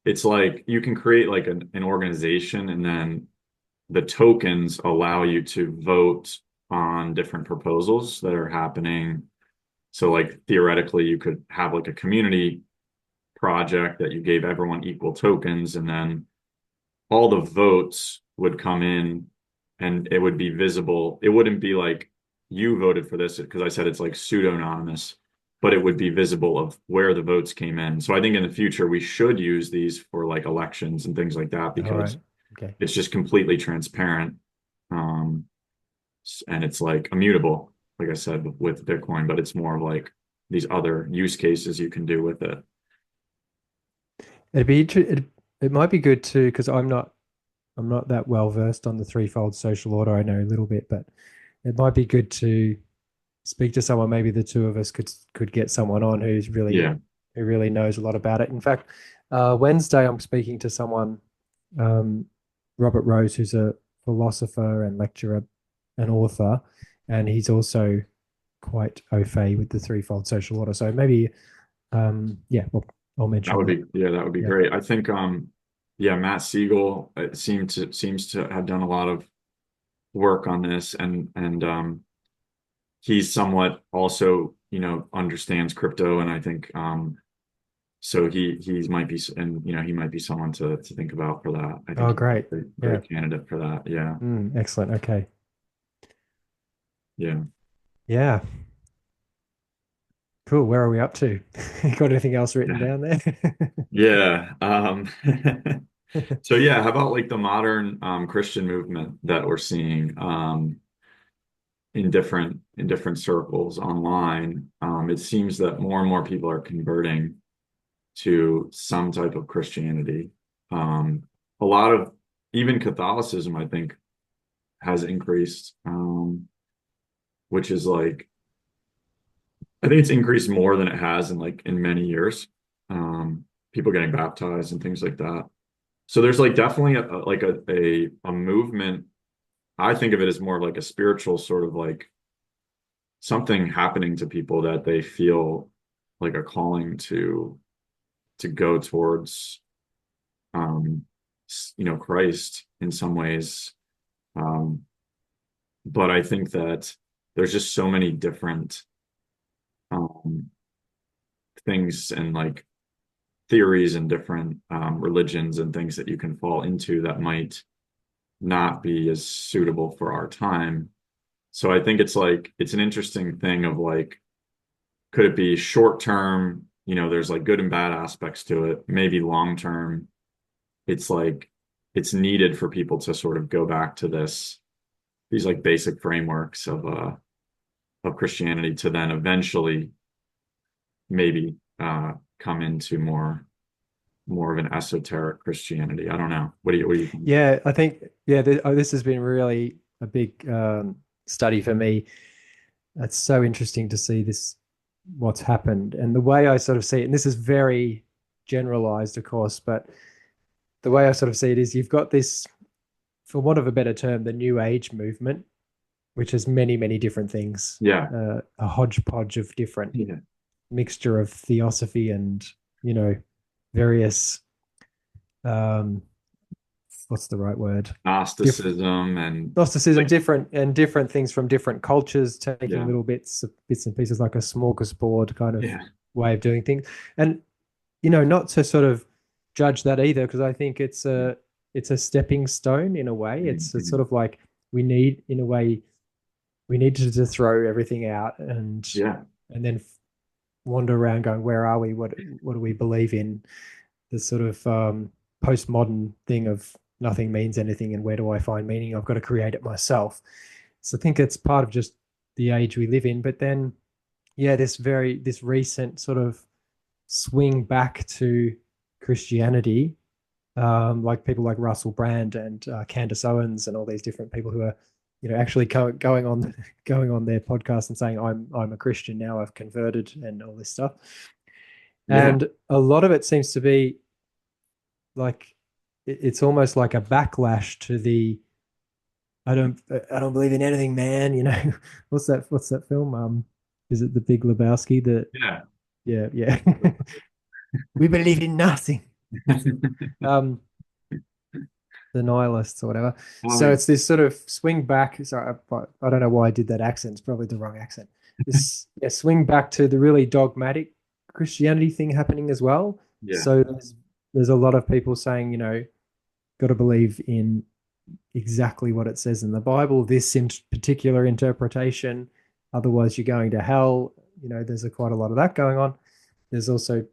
it's like you can create like an organization, and then the tokens allow you to vote on different proposals that are happening. So like theoretically, you could have like a community project that you gave everyone equal tokens, and then all the votes would come in and it would be visible. It wouldn't be like you voted for this because I said it's like pseudo-anonymous, but it would be visible of where the votes came in. So I think in the future we should use these for like elections and things like that All because right. Okay. it's just completely transparent. Um, and it's like immutable, like I said, with Bitcoin, but it's more like these other use cases you can do with it. It might be good too because I'm not that well versed on the threefold social order. I know a little bit, but it might be good to speak to someone. Maybe the two of us could get someone on Yeah. who really knows a lot about it. In fact, Wednesday I'm speaking to someone, um, Robert Rose, who's a philosopher and lecturer and author, and he's also quite au fait with the threefold social order. So maybe, yeah, well, I'll That mention would that. be, yeah, that would be Yeah. great. I think yeah, Matt Siegel seems to have done a lot of work on this, and he's somewhat also, understands crypto, and I think so he might be, and he might be someone to think about for that. I think Oh, he's great. a Yeah. great candidate for that. Yeah. Excellent. Okay. Yeah. Yeah. Cool. Where are we up to? Got anything else written Yeah. down there? Yeah. So yeah, how about like the modern Christian movement that we're seeing in different circles online? It seems that more and more people are converting to some type of Christianity. Um, a lot of even Catholicism, I think, has increased, which is like I think it's increased more than it has in many years. People getting baptized and things like that. So there's like definitely like a movement. I think of it as more like a spiritual sort of like something happening to people that they feel like a calling to go towards Christ in some ways. Um, but I think that there's just so many different um things and like theories and different religions and things that you can fall into that might not be as suitable for our time. So I think it's like it's an interesting thing of like, could it be short term? There's like good and bad aspects to it. Maybe long term, it's like it's needed for people to sort of go back to these like basic frameworks of Christianity to then eventually maybe come into more of an esoteric Christianity. I don't know. What do you think? Yeah, I think this has been really a big study for me. It's so interesting to see this what's happened and the way I sort of see it. And this is very generalized, of course, but the way I sort of see it is you've got this, for want of a better term, the New Age movement, which is many, many different things, Yeah. a hodgepodge of different Yeah. mixture of theosophy and, you know, various, um, what's the right word? Diff Gnosticism and Gnosticism, like, different things from different cultures, taking yeah. little bits and pieces, like a smorgasbord kind of Yeah. way of doing things. And not to sort of judge that either, because I think it's a stepping stone in a way. It's Mhm. sort of like we need, in a way, we need to throw everything out Yeah. and then wander around going, where are we? What do we believe in? The sort of postmodern thing of nothing means anything, and where do I find meaning? I've got to create it myself. So I think it's part of just the age we live in. But then, yeah, this recent sort of swing back to Christianity, like people like Russell Brand and Candace Owens and all these different people who are, actually going on going on their podcast and saying I'm a Christian now, I've converted and all this stuff. Yeah. And a lot of it seems to be like it's almost like a backlash to the I don't believe in anything, man. You know, what's that film? Is it The Big Lebowski? The Yeah. yeah, yeah. We believe in nothing. Um, the nihilists or whatever. So Um, it's this sort of swing back. Sorry, I don't know why I did that accent. It's probably the wrong accent. This yeah, swing back to the really dogmatic Christianity thing happening as well. yeah. So there's a lot of people saying, you know, got to believe in exactly what it says in the Bible, this in particular interpretation. Otherwise, you're going to hell. You know, there's quite a lot of that going on. There's also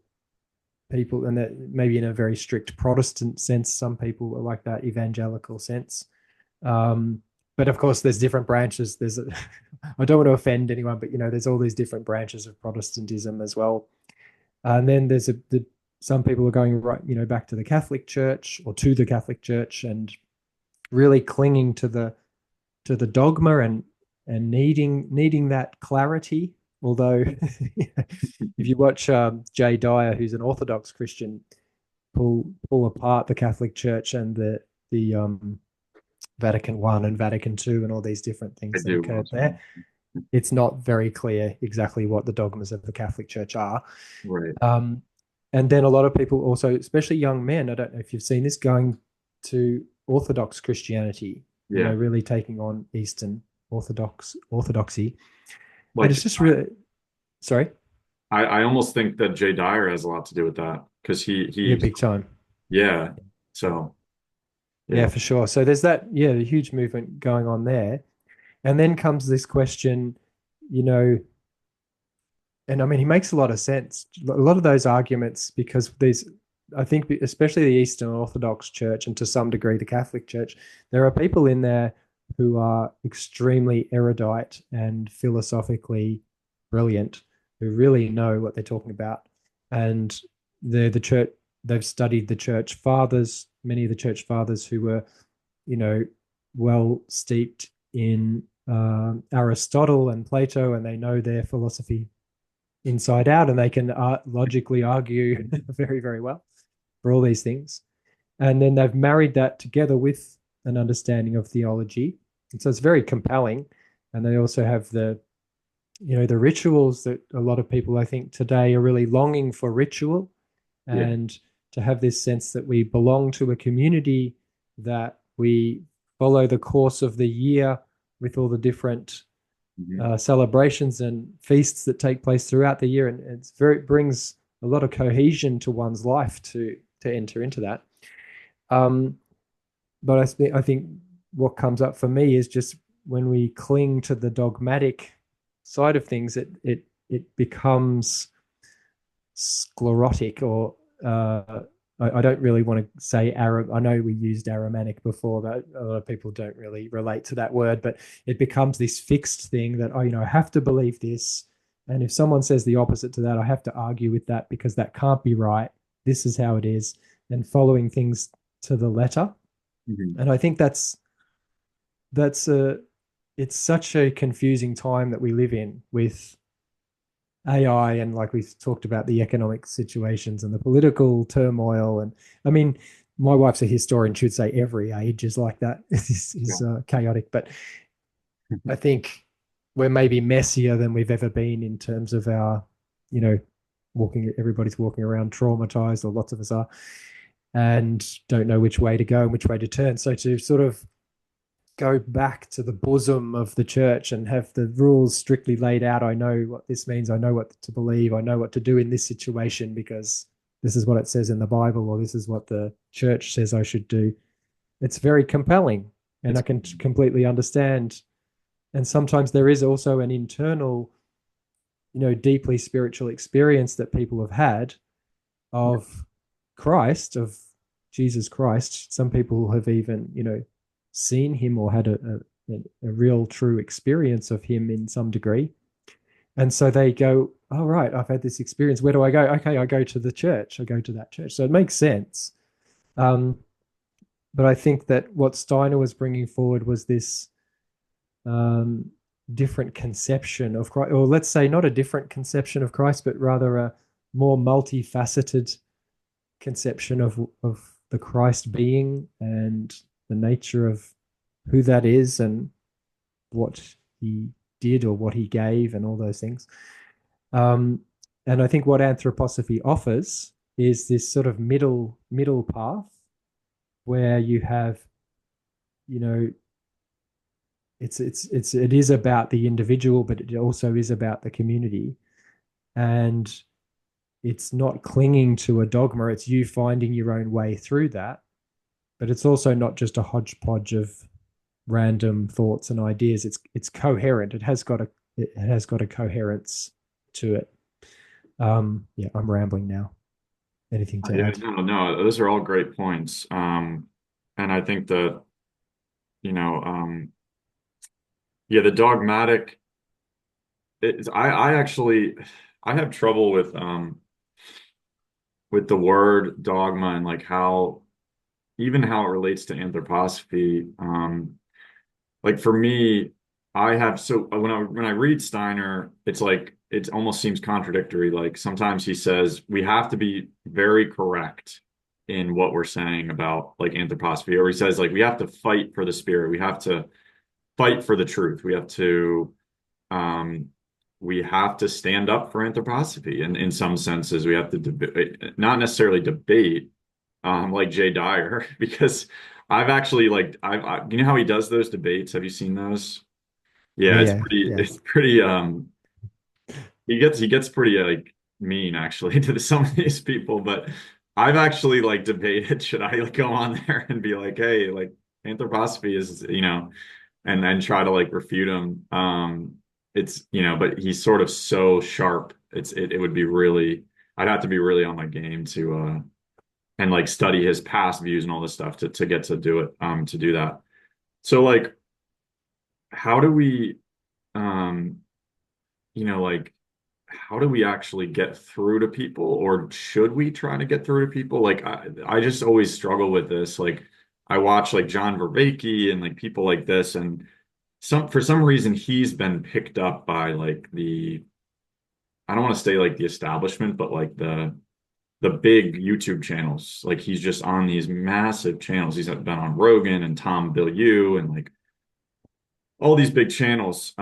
people, and that maybe in a very strict Protestant sense, some people are like that evangelical sense. Um, but of course, there's different branches. I don't want to offend anyone, but you know, there's all these different branches of Protestantism as well. And then some people are going right, you know, back to the Catholic Church or to the Catholic Church and really clinging to the dogma and needing that clarity. Although, if you watch Jay Dyer, who's an Orthodox Christian, pull apart the Catholic Church and the Vatican I and Vatican II and all these different I things that do occurred watch them. there, it's not very clear exactly what the dogmas of the Catholic Church are. Right. Um, and then a lot of people also, especially young men, I don't know if you've seen this, going to Orthodox Christianity, you know, Yeah. really taking on Eastern Orthodoxy. And Like it's just really, sorry, I almost think that Jay Dyer has a lot to do with that because yeah, he big time. yeah. So Yeah, yeah. for sure. So there's that, yeah, the huge movement going on there. And then comes this question, you know, and I mean, he makes a lot of sense. A lot of those arguments, because I think, especially the Eastern Orthodox Church and to some degree the Catholic Church, there are people in there who are extremely erudite and philosophically brilliant, who really know what they're talking about. And the church, they've studied the church fathers, many of the church fathers who were, you know, well steeped in Aristotle and Plato, and they know their philosophy inside out, and they can logically argue very, very well for all these things. And then they've married that together with an understanding of theology. And so it's very compelling. And they also have you know, the rituals that a lot of people, I think, today are really longing for ritual Yeah. and to have this sense that we belong to a community, that we follow the course of the year with all the different Mhm. celebrations and feasts that take place throughout the year, and it brings a lot of cohesion to one's life to enter into that. Um, but I think what comes up for me is just when we cling to the dogmatic side of things, it becomes sclerotic or I don't really want to say Arab. I know we used Aramanic before, but a lot of people don't really relate to that word. But it becomes this fixed thing that, oh, you know, I have to believe this. And if someone says the opposite to that, I have to argue with that because that can't be right. This is how it is. And following things to the letter. Mhm. And I think that's a it's such a confusing time that we live in with AI and like we've talked about the economic situations and the political turmoil. And I mean, my wife's a historian. She'd say every age is like that, is Yeah. chaotic. But I think we're maybe messier than we've ever been in terms of our, you know, everybody's walking around traumatized, or lots of us are, and don't know which way to go and which way to turn. So to sort of go back to the bosom of the church and have the rules strictly laid out. I know what this means. I know what to believe. I know what to do in this situation because this is what it says in the Bible, or this is what the church says I should do. It's very compelling, and I It's can completely understand. And sometimes there is also an internal, you know, deeply spiritual experience that people have had yeah. of Christ, of Jesus Christ. Some people have even, you know, seen him or had a real true experience of him in some degree. And so they go, oh, right, I've had this experience. Where do I go? Okay, I go to the church. I go to that church. So it makes sense. Um, but I think that what Steiner was bringing forward was this um, different conception of Christ, or let's say not a different conception of Christ, but rather a more multifaceted conception of the Christ being and the nature of who that is and what he did or what he gave and all those things. Um, and I think what anthroposophy offers is this sort of middle path where you have, you know, it is about the individual, but it also is about the community. And it's not clinging to a dogma, it's you finding your own way through that. But it's also not just a hodgepodge of random thoughts and ideas. It's coherent. It has got a coherence to it. Yeah, I'm rambling now. Anything to Yeah, add? no, those are all great points. And I think that, you know, yeah, the dogmatic, I actually, I have trouble with the word dogma and like how, even how it relates to anthroposophy. Like for me, I have so when I read Steiner, it's like it almost seems contradictory. Like sometimes he says we have to be very correct in what we're saying about like anthroposophy, or he says like we have to fight for the spirit, we have to fight for the truth, um we have to stand up for anthroposophy. And in some senses, we have to debate, not necessarily debate, like Jay Dyer, because I've actually like you know how he does those debates? Have you seen those? Yeah, Yeah, yeah. it's pretty he gets pretty like mean actually to some of these people, but I've actually like debated should I like go on there and be like, hey, like anthroposophy is, you know, and then try to like refute him. It's, you know, but he's sort of so sharp. It would be really, I'd have to be really on my game to and like study his past views and all this stuff to get to do it, to do that. So like how do we um you know, like how do we actually get through to people, or should we try to get through to people? Like I just always struggle with this. Like I watch like John Vervaeke and like people like this, and for some reason he's been picked up by like the, I don't want to say like the establishment, but like the big YouTube channels. Like he's just on these massive channels. He's been on Rogan and Tom Bilyeu and like all these big channels.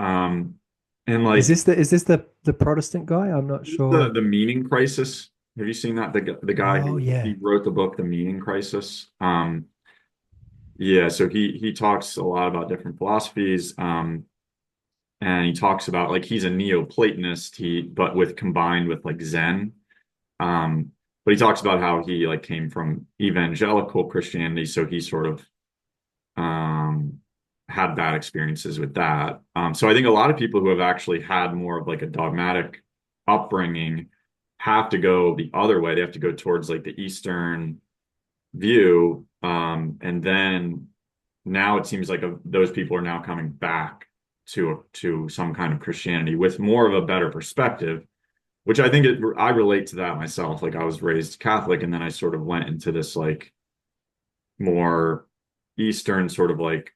And like Is this the Protestant guy? I'm not sure. the meaning crisis. Have you seen that? The guy Oh who yeah. he wrote the book, The Meaning Crisis. Yeah, so he talks a lot about different philosophies. And he talks about like he's a Neoplatonist, but with combined with like Zen. But he talks about how he like came from evangelical Christianity, so he sort of um had bad experiences with that. So I think a lot of people who have actually had more of like a dogmatic upbringing have to go the other way. They have to go towards like the Eastern view. And then now it seems like those people are now coming back to some kind of Christianity with more of a better perspective, which I think I relate to that myself. Like I was raised Catholic, and then I sort of went into this like more Eastern sort of like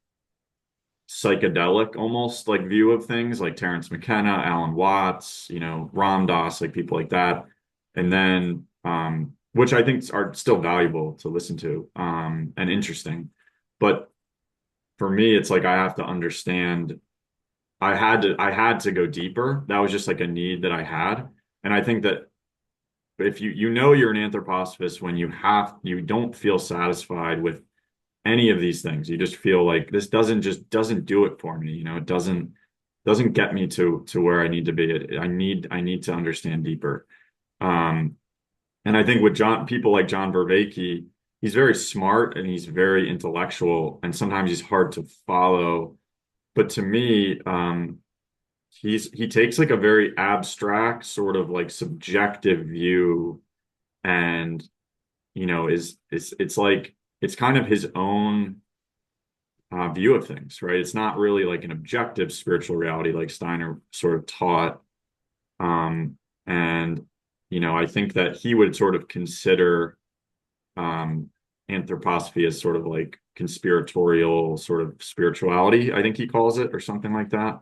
psychedelic almost like view of things, like Terence McKenna, Alan Watts, you know, Ram Dass, like people like that. And then which I think are still valuable to listen to, and interesting. But for me, it's like I have to understand, I had to go deeper. That was just like a need that I had. And I think that if you know you're an anthroposophist when you don't feel satisfied with any of these things. You just feel like this doesn't do it for me. You know, it doesn't get me to where I need to be. I need to understand deeper. Um, and I think with people like John Vervaeke, he's very smart and he's very intellectual, and sometimes he's hard to follow. But to me, he takes like a very abstract, sort of like subjective view, and you know, it's like it's kind of his own view of things, right? It's not really like an objective spiritual reality like Steiner sort of taught. And, you know, I think that he would sort of consider um, anthroposophy as sort of like conspiratorial sort of spirituality, I think he calls it, or something like that.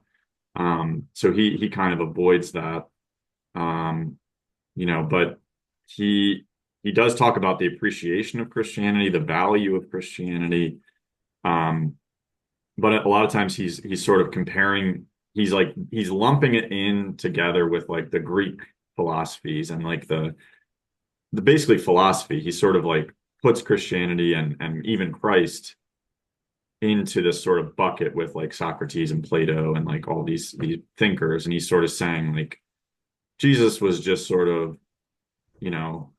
So he kind of avoids that, um, you know, but he he does talk about the appreciation of Christianity, the value of Christianity. Um, but a lot of times he's sort of comparing, he's lumping it in together with like the Greek philosophies and like the basically philosophy. He sort of like puts Christianity and even Christ into this sort of bucket with like Socrates and Plato and like all these thinkers, and he's sort of saying like Jesus was just sort of, you know,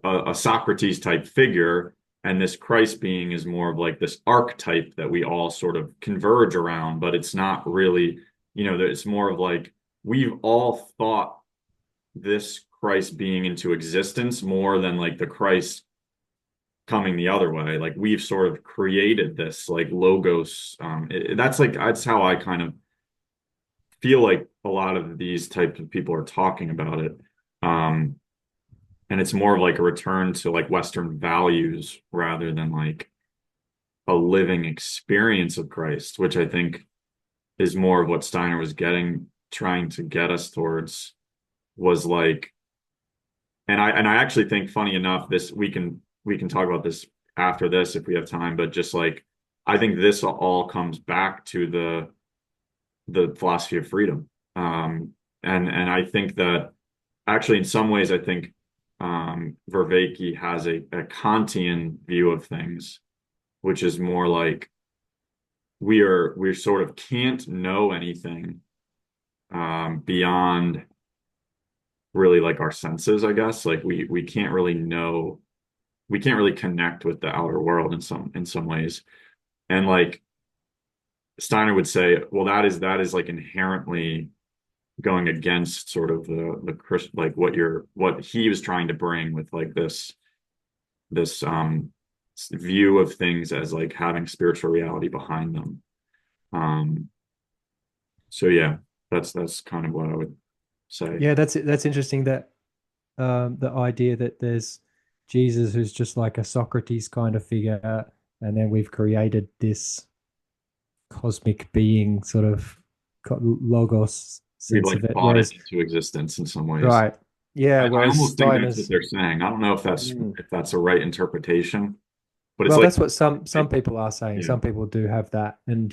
a Socrates type figure, and this Christ being is more of like this archetype that we all sort of converge around, but it's not really, it's more of like we've all thought this Christ being into existence more than like the Christ coming the other way. Like we've sort of created this like logos. That's how I kind of feel like a lot of these types of people are talking about it. Um, and it's more of like a return to like Western values rather than like a living experience of Christ, which I think is more of what Steiner was trying to get us towards, was like, and I actually think, funny enough, this we can talk about this after this if we have time, but just like I think this all comes back to the philosophy of freedom. And I think that actually in some ways I think Vervaeke has a Kantian view of things, which is more like we sort of can't know anything beyond really like our senses, I guess. Like we can't really know, we can't really connect with the outer world in some ways. And like Steiner would say, well, that is like inherently going against sort of the Christ, like what he was trying to bring with like this view of things as like having spiritual reality behind them. Um, so yeah, that's kind of what I would say. Yeah, that's interesting that the idea that there's Jesus who's just like a Socrates kind of figure, and then we've created this cosmic being sort of logos We've sense like of it. brought it Whereas, into existence in some ways. right, yeah, I whereas almost think that's what Steiner's, they're saying. I don't know if that's mm, if that's a right interpretation, but it's well, like, that's what some people are saying. yeah, Some people do have that, and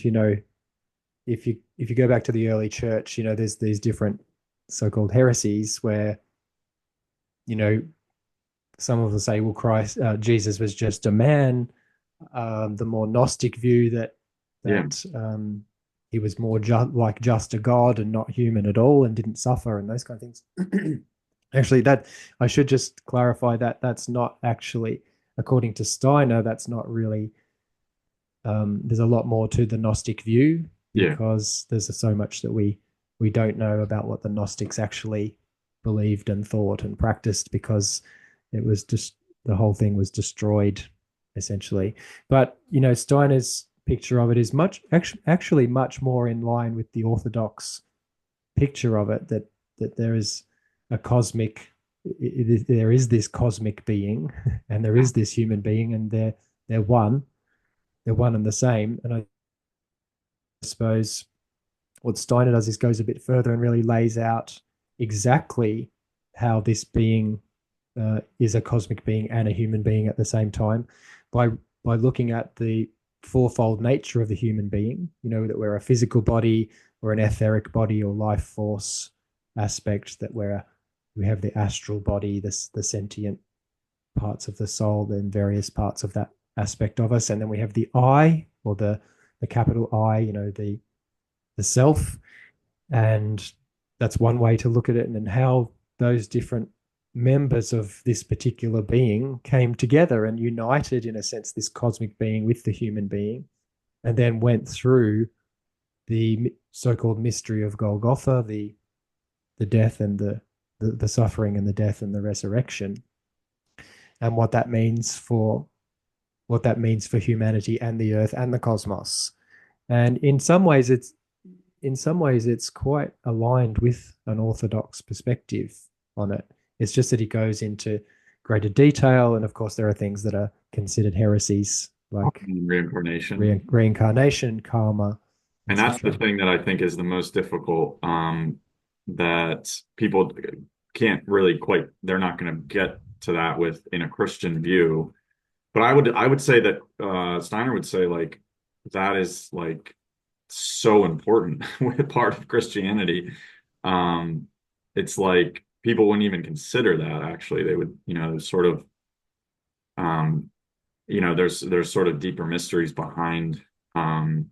if you go back to the early church, there's these different so-called heresies where you know some of them say, well, Jesus was just a man. The more Gnostic view that yeah, that he was more like just a god and not human at all and didn't suffer and those kind of things. Actually, that I should just clarify that that's not actually, according to Steiner, that's not really. There's a lot more to the Gnostic view yeah, because there's so much that we don't know about what the Gnostics actually believed and thought and practiced because it was just the whole thing was destroyed essentially. But Steiner's picture of it is actually much more in line with the Orthodox picture of it, that there is a cosmic, there is this cosmic being and there is this human being, and they're one, they're one and the same. And I suppose what Steiner does is goes a bit further and really lays out exactly how this being is a cosmic being and a human being at the same time by looking at the fourfold nature of the human being. That we're a physical body, or an etheric body, or life force aspect. That we have the astral body, the sentient parts of the soul, and various parts of that aspect of us, and then we have the I, or the capital I. The self, and that's one way to look at it, and then how those different members of this particular being came together and united, in a sense, this cosmic being with the human being, and then went through the so-called mystery of Golgotha, the death and the suffering and the death and the resurrection, and what that means for humanity and the earth and the cosmos. And in some ways it's quite aligned with an orthodox perspective on it. It's just that he goes into greater detail, and of course there are things that are considered heresies like reincarnation. reincarnation, karma, And that's the etc. thing that I think is the most difficult, that people can't really quite, they're not going to get to that with in a Christian view. But I would say that Steiner would say like that is like so important with part of Christianity. Um, it's like people wouldn't even consider that actually. They would, sort of um, there's sort of deeper mysteries um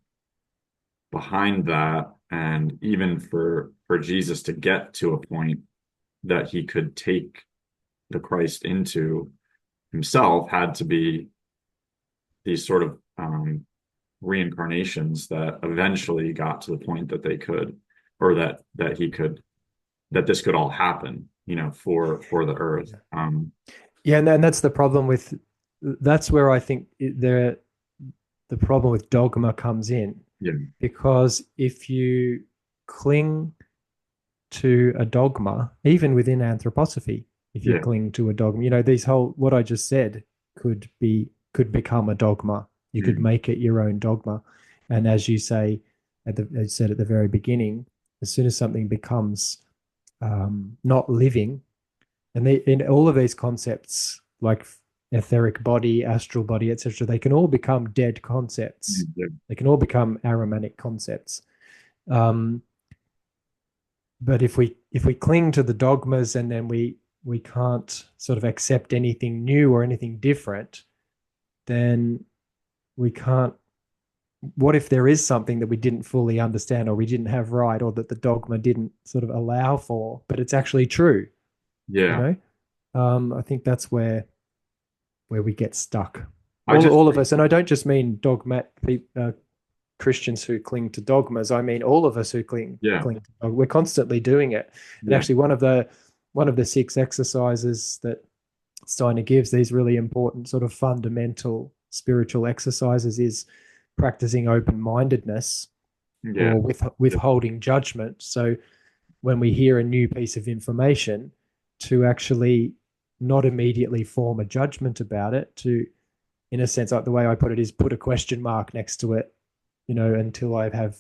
behind that. And even for Jesus to get to a point that he could take the Christ into himself had to be these sort of reincarnations that eventually got to the point that they could, or that he could, that this could all happen, for the earth. Yeah, and that's the problem with that's where I think the problem with dogma comes in, Yeah, because if you cling to a dogma, even within anthroposophy, if you yeah, cling to a dogma, these whole what I just said could become a dogma. You could mm, make it your own dogma. And as you say as you said at the very beginning, as soon as something becomes not living, and in all of these concepts like etheric body, astral body, etc., they can all become dead concepts. yeah, They can all become aromatic concepts. Um, but if we cling to the dogmas, and then we can't sort of accept anything new or anything different, then we can't. What if there is something that we didn't fully understand, or we didn't have right, or that the dogma didn't sort of allow for, but it's actually true? You yeah. know, I think that's where we get stuck. I just All of think, us, and I don't just mean Christians who cling to dogmas. I mean all of us who yeah, cling to dogma. We're constantly doing it. And yeah, actually, one of the 6 exercises that Steiner gives, these really important sort of fundamental spiritual exercises, is practicing open-mindedness, yeah, or withholding judgment. So when we hear a new piece of information, to actually not immediately form a judgment about it, to, in a sense, like the way I put it is put a question mark next to it, until I have,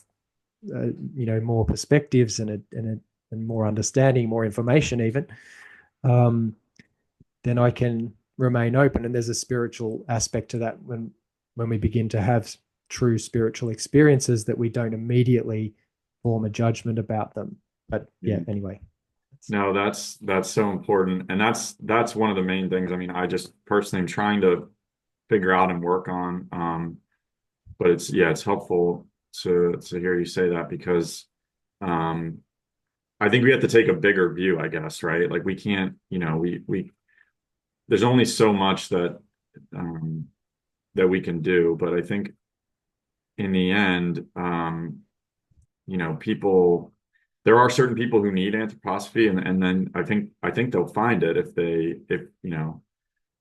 more perspectives and more understanding, more information, even. Um, then I can remain open. And there's a spiritual aspect to that when we begin to have true spiritual experiences, that we don't immediately form a judgment about them. But yeah, yeah. anyway. No, that's so important. And that's one of the main things. I mean, I just personally am trying to figure out and work on. But it's helpful to hear you say that because um I think we have to take a bigger view, I guess, right? Like we can't, we there's only so much um that we can do. But I think in the end, people, there are certain people who need anthroposophy, and then I think they'll find it if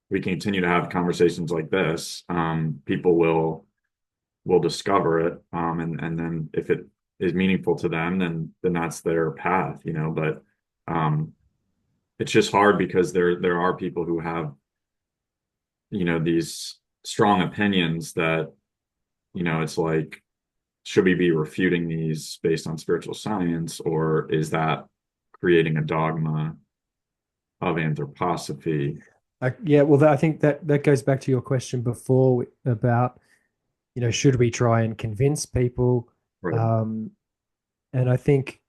we continue to have conversations like this. People will discover it, and then if it is meaningful to them, then that's their path, but um it's just hard because there are people who have these strong opinions that it's like, should we be refuting these based on spiritual science, or is that creating a dogma of anthroposophy? Yeah, well, I think that goes back to your question before about, should we try and convince people? Right. Um, and I think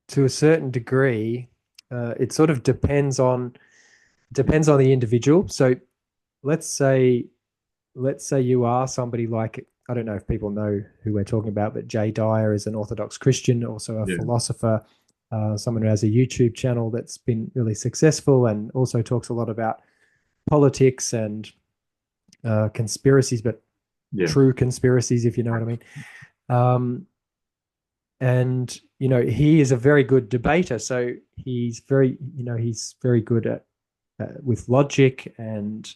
to a certain degree, it sort of depends on the individual. So let's say let's say you are somebody like, I don't know if people know who we're talking about, but Jay Dyer is an Orthodox Christian, also a Yeah. philosopher, someone who has a YouTube channel that's been really successful, and also talks a lot about politics and conspiracies, but Yeah. true conspiracies, if you know what I mean. Um, and he is a very good debater. So he's very good at with logic and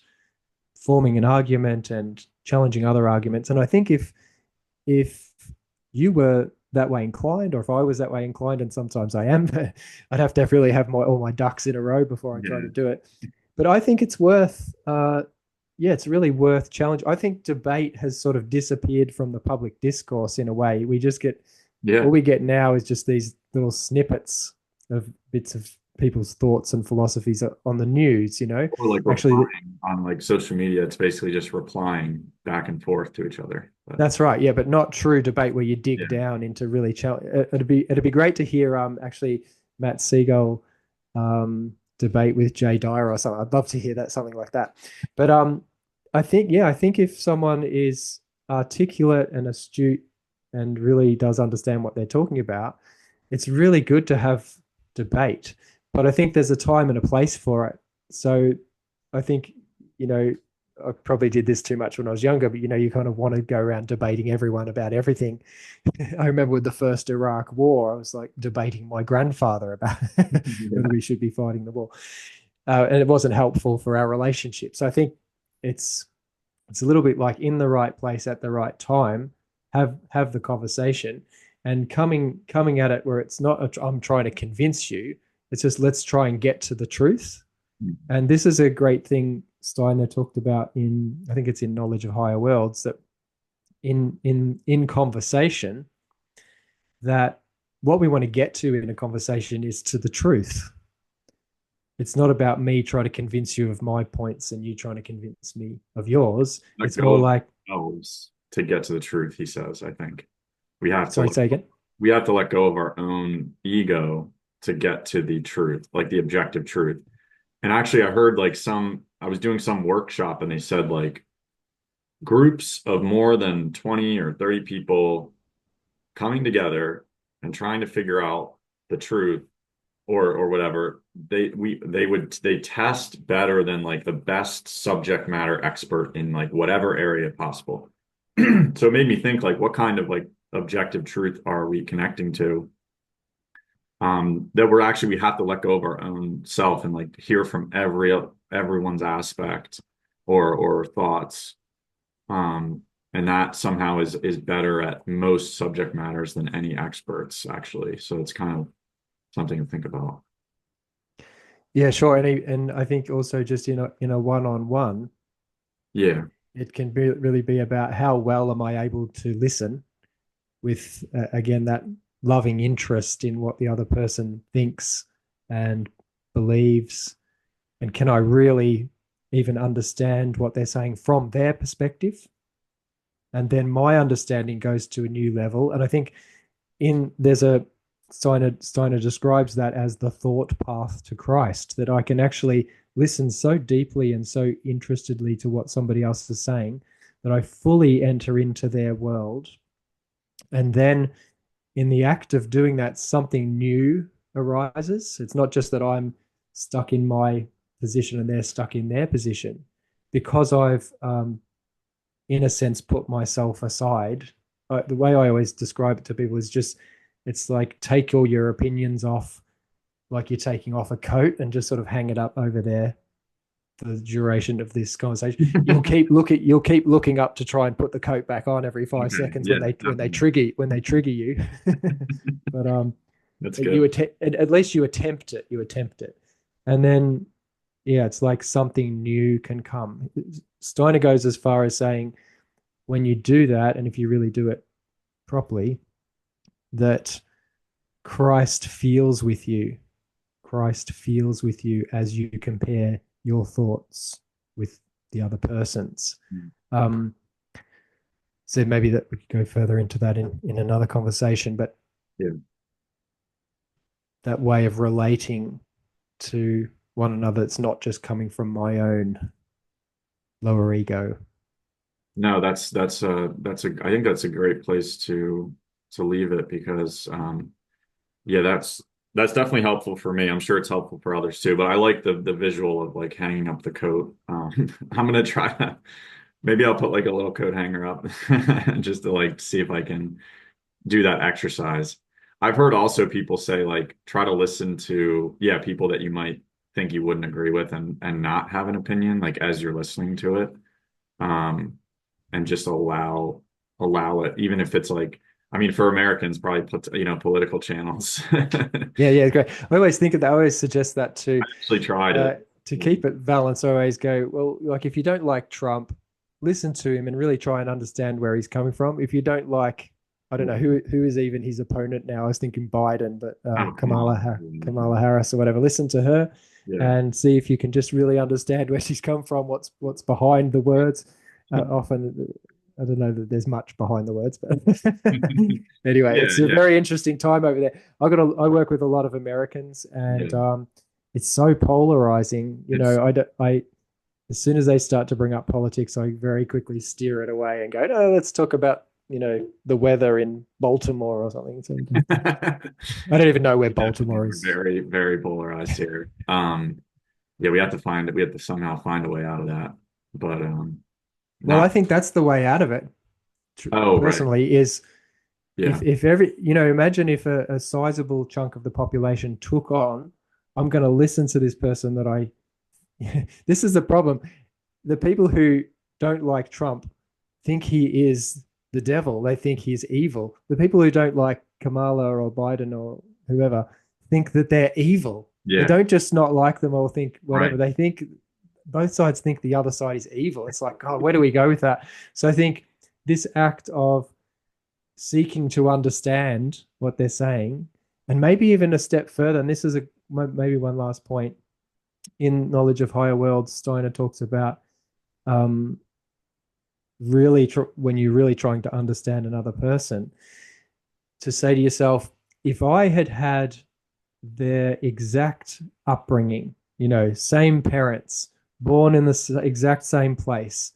forming an argument and challenging other arguments. And I think if you were that way inclined, or if I was that way inclined, and sometimes I am, I'd have to really have all my ducks in a row before I try to Yeah. do it. But I think it's worth, yeah, it's really worth challenge. I think debate has sort of disappeared from the public discourse in a way. We just get, all Yeah. we get now is just these little snippets of bits of people's thoughts and philosophies on the news, Or like actually. replying on like social media. It's basically just replying back and forth to each other. But That's right. Yeah, but not true debate where you dig yeah. down into really challenge. It'd be great to hear actually Matt Siegel debate with Jay Dyer or something. I'd love to hear that, something like that. But I think if someone is articulate and astute and really does understand what they're talking about, it's really good to have debate. But I think there's a time and a place for it. So I think, you know, I probably did this too much when I was younger, but you kind of want to go around debating everyone about everything. I remember with the first Iraq war, I was like debating my grandfather about whether we should be fighting the war, and it wasn't helpful for our relationship. So I think it's it's a little bit like in the right place at the right time. Have the conversation, and coming at it where it's not I'm trying to convince you. It's just let's try and get to the truth. And this is a great thing Steiner talked about in, I think it's in Knowledge of Higher Worlds, that in conversation, that what we want to get to in a conversation is to the truth. It's not about me trying to convince you of my points and you trying to convince me of yours. Let It's go more of like, ourselves to get to the truth, he says. I think we have to sorry, say again. we have to let go of our own ego to get to the truth, like the objective truth. And actually, I heard like I was doing some workshop and they said like groups of more than 20 or 30 people coming together and trying to figure out the truth or whatever, they test better than like the best subject matter expert in like whatever area possible. So it made me think like what kind of like objective truth are we connecting to? That we have to let go of our own self and like hear from everyone's aspect or thoughts. And that somehow is better at most subject matters than any experts actually. So it's kind of something to think about. Yeah, sure. And I think also just in a one-on-one, Yeah. it can really be about how well am I able to listen with, again, that loving interest in what the other person thinks and believes, and can I really even understand what they're saying from their perspective? And then my understanding goes to a new level. And I think in there's a Steiner describes that as the thought path to Christ, that I can actually listen so deeply and so interestedly to what somebody else is saying that I fully enter into their world. And then in the act of doing that, something new arises. It's not just that I'm stuck in my position and they're stuck in their position. Because I've, in a sense, put myself aside. The way I always describe it to people is just, it's like take all your opinions off, like you're taking off a coat, and just sort of hang it up over there for the duration of this conversation. You'll keep looking up to try and put the coat back on every five Okay. seconds Yeah, definitely. when they trigger you. But That's you good. at least you attempt it. You attempt it, and then yeah, it's like something new can come. Steiner goes as far as saying when you do that, and if you really do it properly, that Christ feels with you. Christ feels with you as you compare your thoughts with the other person's. Um, so maybe that we could go further into that in another conversation, but Yeah. that way of relating to one another, it's not just coming from my own lower ego. No, that's a I think that's a great place to leave it because yeah, that's definitely helpful for me. I'm sure it's helpful for others too, but I like the visual of like hanging up the coat. I'm gonna try that. Maybe I'll put like a little coat hanger up just to like see if I can do that exercise. I've heard also people say like try to listen to yeah, people that you might think you wouldn't agree with and not have an opinion like as you're listening to it. Um and just allow it, even if it's like, I mean, for Americans, probably put, political channels. I Yeah, yeah, great. I always think of that. I always suggest that actually tried uh, it. to keep it balanced. I always go, well, like if you don't like Trump, listen to him and really try and understand where he's coming from. If you don't like I don't know who is even his opponent now. I was thinking Biden, but Oh, come on. Kamala Harris or whatever. Listen to her Yeah. and see if you can just really understand where she's come from, what's behind the words. Often, I don't know that there's much behind the words, but anyway, Yeah, it's a yeah, very interesting time over there. I work with a lot of Americans, and yeah. it's so polarizing. It's I as soon as they start to bring up politics, I very quickly steer it away and go, no, let's talk about, the weather in Baltimore or something. So I don't even know where definitely Baltimore we're is. very, very polarized here. Yeah, we have to somehow find a way out of that. But Well, I not think that's the way out of it, oh right. personally, is Yeah. if every, imagine if a sizable chunk of the population took on, I'm going to listen to this person that I, this is the problem. The people who don't like Trump think he is the devil. They think he's evil. The people who don't like Kamala or Biden or whoever think that they're evil. They Yeah. don't just not like them or think Right. whatever. They think both sides think the other side is evil. It's like, God, where do we go with that? So I think this act of seeking to understand what they're saying, and maybe even a step further, and this is maybe one last point in Knowledge of Higher Worlds, Steiner talks about um, when you're really trying to understand another person, to say to yourself, if I had had their exact upbringing, same parents, born in the exact same place,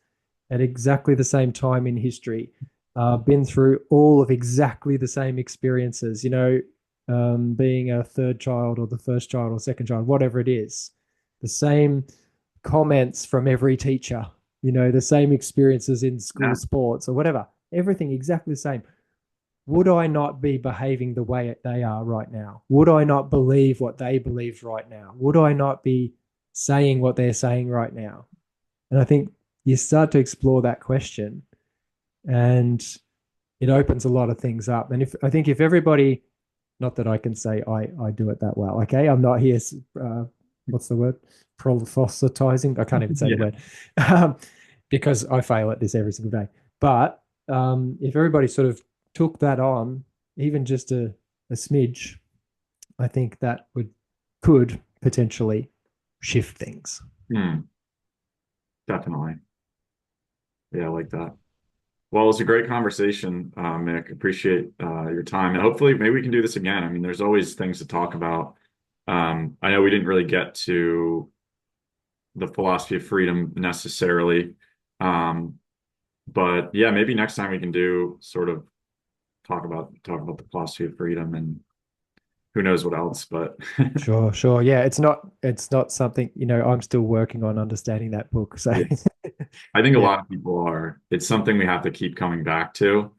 at exactly the same time in history, been through all of exactly the same experiences, being a third child or the first child or second child, whatever it is, the same comments from every teacher, the same experiences in school Yeah. sports or whatever, everything exactly the same. Would I not be behaving the way they are right now? Would I not believe what they believe right now? Would I not be saying what they're saying right now? And I think you start to explore that question, and it opens a lot of things up. And if everybody, not that I can say I do it that well, okay, I'm not here. What's the word? Proselytizing. I can't even say the Yeah. word because I fail at this every single day. But if everybody sort of took that on, even just a smidge, I think that could potentially shift things. Hmm. Definitely. Yeah, I like that. Well, it's a great conversation, Mick. Appreciate your time. And hopefully maybe we can do this again. I mean, there's always things to talk about. I know we didn't really get to the philosophy of freedom necessarily. Um, but yeah, maybe next time we can do sort of talk about the philosophy of freedom and who knows what else. But Sure, sure. Yeah, it's not something, I'm still working on understanding that book. So yeah, I think a yeah, lot of people are. It's something we have to keep coming back to.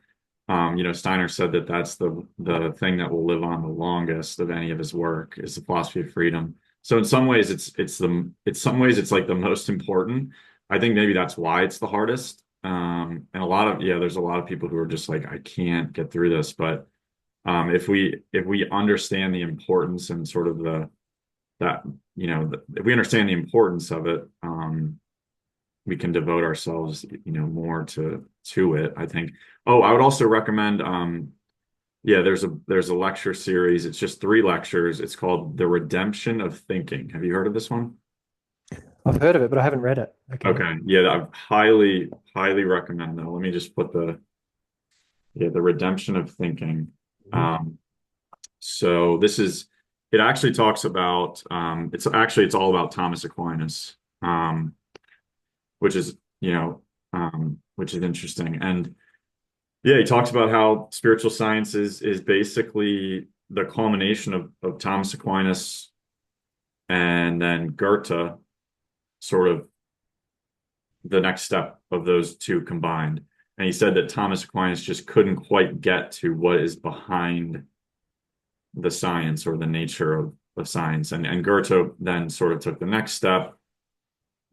Steiner said that that's the thing that will live on the longest of any of his work is the philosophy of freedom. So in some ways, it's like the most important. I think maybe that's why it's the hardest. And there's a lot of people who are just like, I can't get through this. But if we understand the importance and sort of that if we understand the importance of it, we can devote ourselves, more to it, I think. Oh, I would also recommend, yeah, there's a lecture series. It's just 3 lectures. It's called The Redemption of Thinking. Have you heard of this one? I've heard of it, but I haven't read it. Okay. Okay. Yeah, I highly, highly recommend that. Let me just put The Redemption of Thinking. Mhm. Um, so it actually talks about, it's all about Thomas Aquinas, which is, which is interesting. And yeah, he talks about how spiritual science is basically the culmination of Thomas Aquinas and then Goethe, sort of the next step of those two combined. And he said that Thomas Aquinas just couldn't quite get to what is behind the science or the nature of science. And Goethe then sort of took the next step.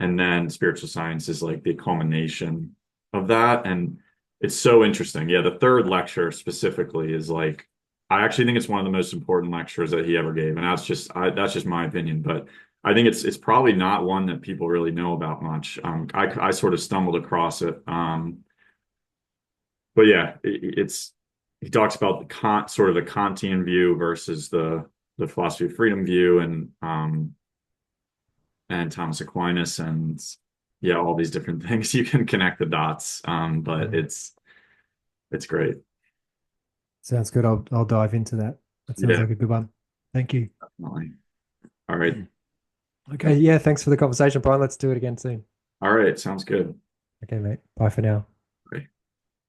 And then spiritual science is like the culmination of that. And it's so interesting. Yeah, the third lecture specifically is like, I actually think it's one of the most important lectures that he ever gave. And that's just my opinion, but I think it's probably not one that people really know about much. I sort of stumbled across it. But yeah, he talks about the sort of the Kantian view versus the philosophy of freedom view, and Thomas Aquinas, and yeah, all these different things. You can connect the dots, but Mm. it's great. Sounds good. I'll dive into that. That sounds Yeah, like a good one. Thank you. definitely. All right. Okay, yeah, thanks for the conversation, Brian. Let's do it again soon. All right. Sounds good. Okay, mate. Bye for now.